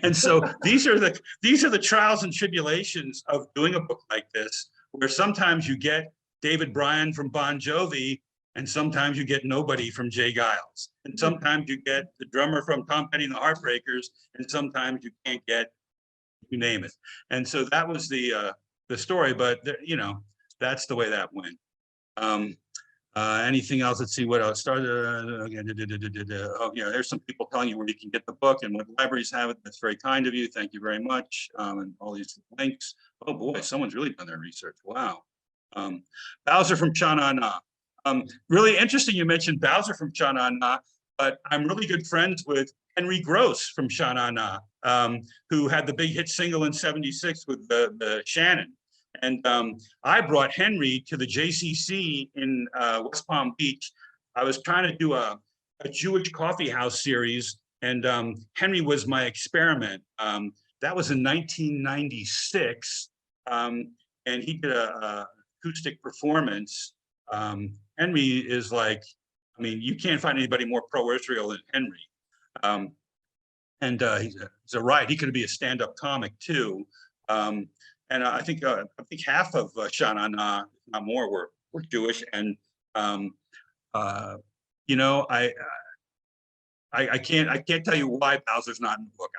And so these are the trials and tribulations of doing a book like this, where sometimes you get David Bryan from Bon Jovi, and sometimes you get nobody from Jay Giles, and sometimes you get the drummer from Tom Petty and the Heartbreakers, and sometimes you can't get, you name it. And so that was the story, but you know, that's the way that went. Anything else? Let's see what else started. Oh yeah, there's some people telling you where you can get the book and what libraries have it. That's very kind of you. Thank you very much. And all these links. Oh boy, someone's really done their research. Wow. Bowser from Cha Na Na. Really interesting you mentioned Bowser from Cha Na Na, but I'm really good friends with Henry Gross from Cha Na Na, who had the big hit single in '76 with the Shannon. And I brought Henry to the JCC in West Palm Beach. I was trying to do a Jewish coffee house series, and Henry was my experiment. That was in 1996, and he did a acoustic performance. Henry is like, I mean, you can't find anybody more pro-Israel than Henry. And he's a riot. He could be a stand-up comic too. And I think half of Cha Na Na, if not more, were Jewish. And you know, I can't tell you why Bowser's not in the book.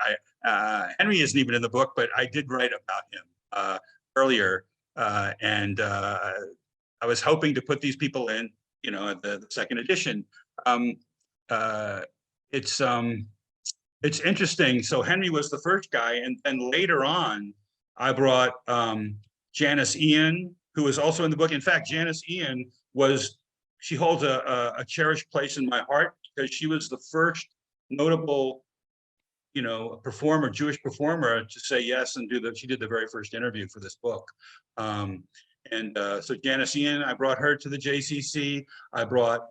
Henry isn't even in the book, but I did write about him earlier, and I was hoping to put these people in, you know, at the second edition. It's interesting. So Henry was the first guy, and then later on, I brought Janice Ian, who was also in the book. In fact, Janice Ian she holds a cherished place in my heart because she was the first notable, you know, Jewish performer to say yes and she did the very first interview for this book. So Janice Ian, I brought her to the JCC. I brought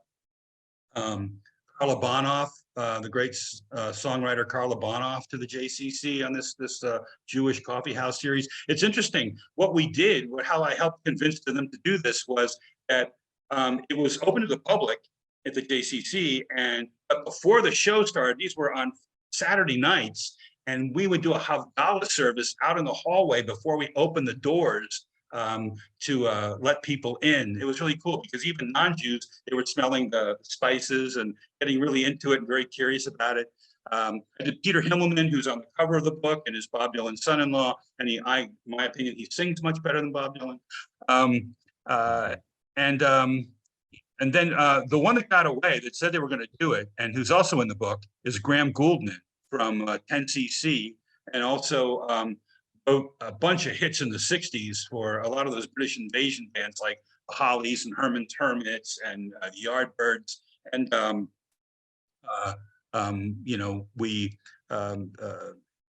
Carla Bonoff, the great songwriter Carla Bonoff, to the JCC on this Jewish coffee house series. It's interesting what we did, how I helped convince them to do this was that it was open to the public, at the JCC. And before the show started, these were on Saturday nights, and we would do a Havdalah service out in the hallway before we opened the doors to let people in. It was really cool because even non-Jews, they were smelling the spices and getting really into it and very curious about it. I did Peter Himmelman, who's on the cover of the book and is Bob Dylan's son-in-law. And in my opinion, he sings much better than Bob Dylan. And then the one that got away that said they were going to do it, and who's also in the book, is Graham Gouldman from 10cc, and also wrote a bunch of hits in the 60s for a lot of those British invasion bands like the Hollies and Herman's Hermits and the Yardbirds. And you know,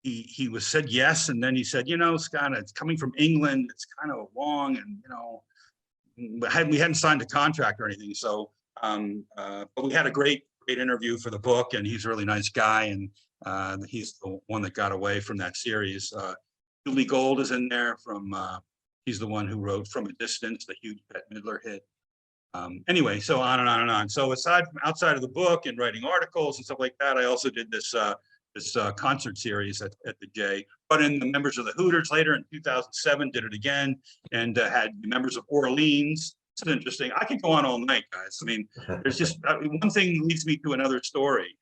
he was said yes, and then he said, you know, Scott, it's coming from England, it's kind of long, and you know, we hadn't signed a contract or anything. So, but we had a great interview for the book, and he's a really nice guy, and he's the one that got away from that series. Julie Gold is in there from. He's the one who wrote From a Distance, the huge Bette Midler hit. Anyway, so on and on and on. So aside from outside of the book and writing articles and stuff like that, I also did this concert series at the J. But in the members of the Hooters later in 2007, did it again, and had members of Orleans. It's interesting. I could go on all night, guys. I mean, there's just one thing leads me to another story.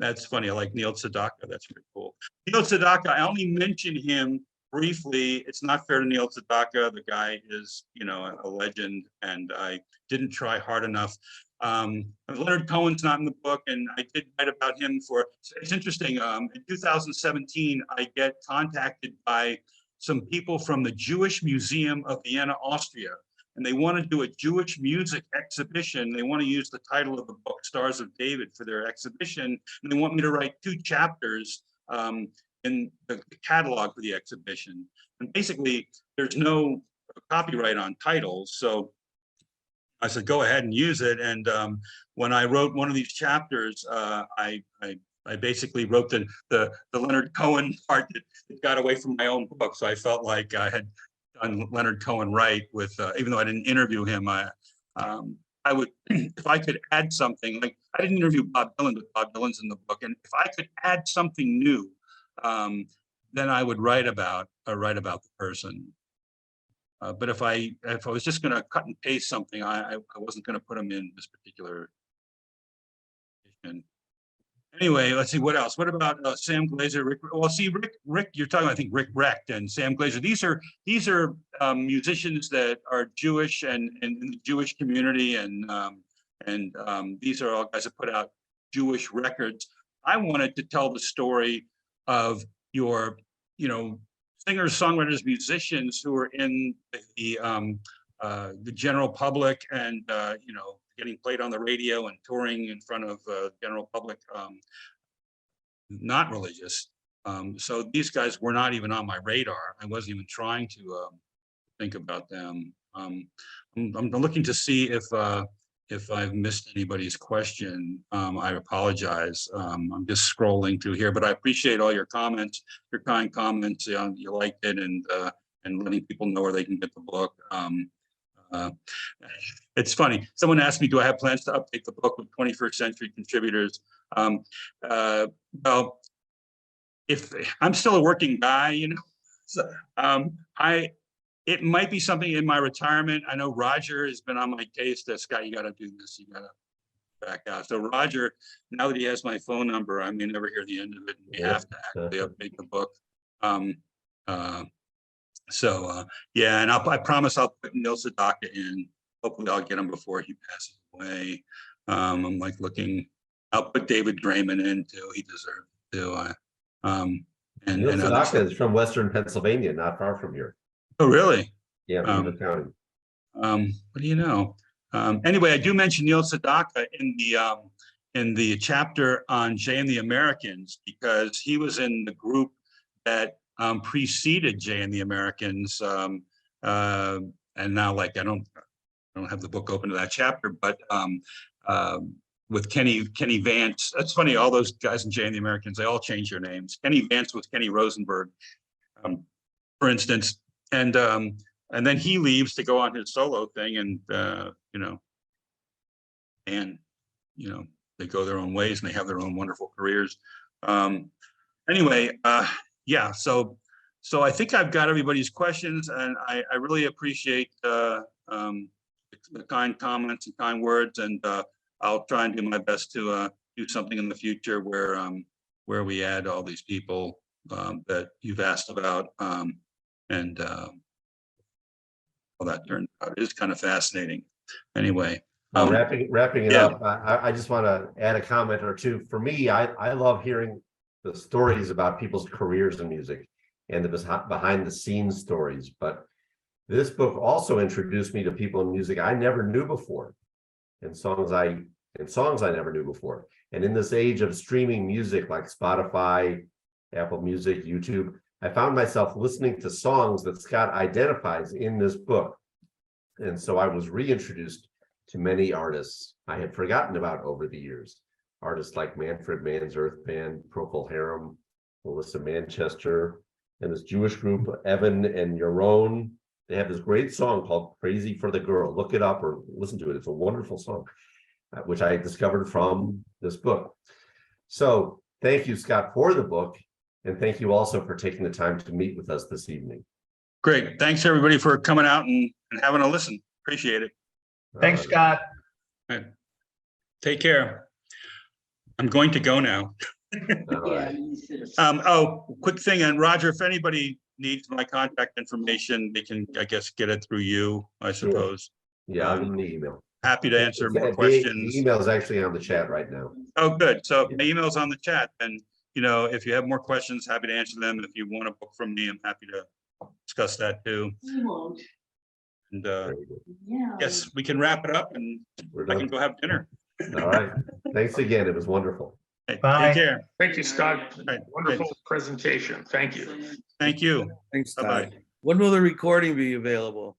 That's funny. I like Neil Sedaka. That's pretty cool. Neil Sedaka, I only mention him briefly. It's not fair to Neil Sedaka. The guy is, you know, a legend, and I didn't try hard enough. Leonard Cohen's not in the book, and I did write about him for, it's interesting. In 2017, I get contacted by some people from the Jewish Museum of Vienna, Austria, and they want to do a Jewish music exhibition. They want to use the title of the book, Stars of David, for their exhibition, and they want me to write 2 chapters in the catalog for the exhibition. And basically, there's no copyright on titles, so I said, go ahead and use it. And when I wrote one of these chapters, I basically wrote the Leonard Cohen part that got away from my own book. So I felt like I had done Leonard Cohen right with, even though I didn't interview him, I would, if I could add something, like I didn't interview Bob Dylan, but Bob Dylan's in the book. And if I could add something new, then I would write about the person. But if I was just going to cut and paste something, I wasn't going to put them in this particular edition. Anyway, let's see what else. What about Sam Glazer? Well, see, Rick, you're talking, I think Rick Recht and Sam Glazer. These are musicians that are Jewish and in the Jewish community, and these are all guys that put out Jewish records. I wanted to tell the story of your, you know, singers, songwriters, musicians who are in the general public, and you know, getting played on the radio and touring in front of general public, not religious. So these guys were not even on my radar. I wasn't even trying to think about them. I'm looking to see if I've missed anybody's question. I apologize. I'm just scrolling through here, but I appreciate all your comments, your kind comments. You liked it, and letting people know where they can get the book. It's funny. Someone asked me, do I have plans to update the book with 21st century contributors? Well, if I'm still a working guy, you know, so, it might be something in my retirement. I know Roger has been on my case that, Scott, you got to do this. You got to back out. So Roger, now that he has my phone number, I may never hear the end of it. We have to actually update the book. Yeah, and I promise I'll put Neil Sedaka in. Hopefully I'll get him before he passes away. I'm like looking, I'll put David Drayman in too. He deserves it too. Neil Sedaka is from Western Pennsylvania, not far from here. Oh, really? Yeah, Beaver County. What do you know? Anyway, I do mention Neil Sedaka in the chapter on Jay and the Americans, because he was in the group that preceded Jay and the Americans. And now, like, I don't have the book open to that chapter, but with Kenny Vance. That's funny. All those guys in Jay and the Americans, they all changed their names. Kenny Vance was Kenny Rosenberg, for instance. And then he leaves to go on his solo thing, and you know, and you know, they go their own ways and they have their own wonderful careers. Anyway, yeah, so I think I've got everybody's questions, and I really appreciate the kind comments and kind words, and I'll try and do my best to do something in the future where we add all these people that you've asked about, and all that turned out. It is kind of fascinating. Anyway. Wrapping it yeah. up, I just want to add a comment or two. For me, I love hearing the stories about people's careers in music and the behind the scenes stories. But this book also introduced me to people in music I never knew before, and songs I never knew before. And in this age of streaming music like Spotify, Apple Music, YouTube, I found myself listening to songs that Scott identifies in this book. And so I was reintroduced to many artists I had forgotten about over the years. Artists like Manfred Mann's Earth Band, Procol Harum, Melissa Manchester, and this Jewish group, Evan and Yaron. They have this great song called Crazy for the Girl. Look it up or listen to it. It's a wonderful song, which I discovered from this book. So thank you, Scott, for the book. And thank you also for taking the time to meet with us this evening. Great. Thanks, everybody, for coming out and having a listen. Appreciate it. Thanks, Scott. All right. Take care. I'm going to go now. All right. Oh, quick thing, and Roger, if anybody needs my contact information, they can, I guess, get it through you, I suppose. Yeah, I'll give them the email. Happy to answer more The questions. email is actually on the chat right now. Oh, good. So my email's on the chat, and you know, if you have more questions, happy to answer them. If you want a book from me, I'm happy to discuss that too. And yes, we can wrap it up, and I can go have dinner. All right. Thanks again. It was wonderful. Hey, Bye. take care. Thank you, Scott. Right. Wonderful presentation. Thank you. Thank you. Thanks, Bye-bye. Todd. When will the recording be available?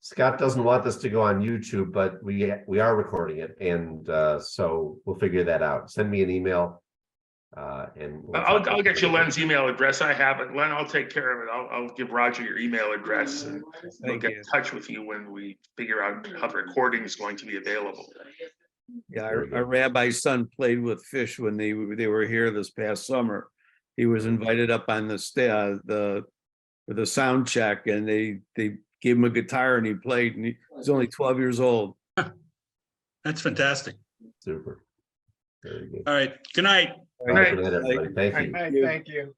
Scott doesn't want this to go on YouTube, but we are recording it, and so we'll figure that out. Send me an email, and I'll get you Len's email address. I have it. Len, I'll take care of it. I'll give Roger your email address, and we'll get in touch with you when we figure out how the recording is going to be available. Yeah, our rabbi's son played with Fish when they were here this past summer. He was invited up on the sound check, and they gave him a guitar and he played, and he's only 12 years old. That's fantastic. Super. Very good. All right. Good night. Good night, everybody. Thank you. Thank you.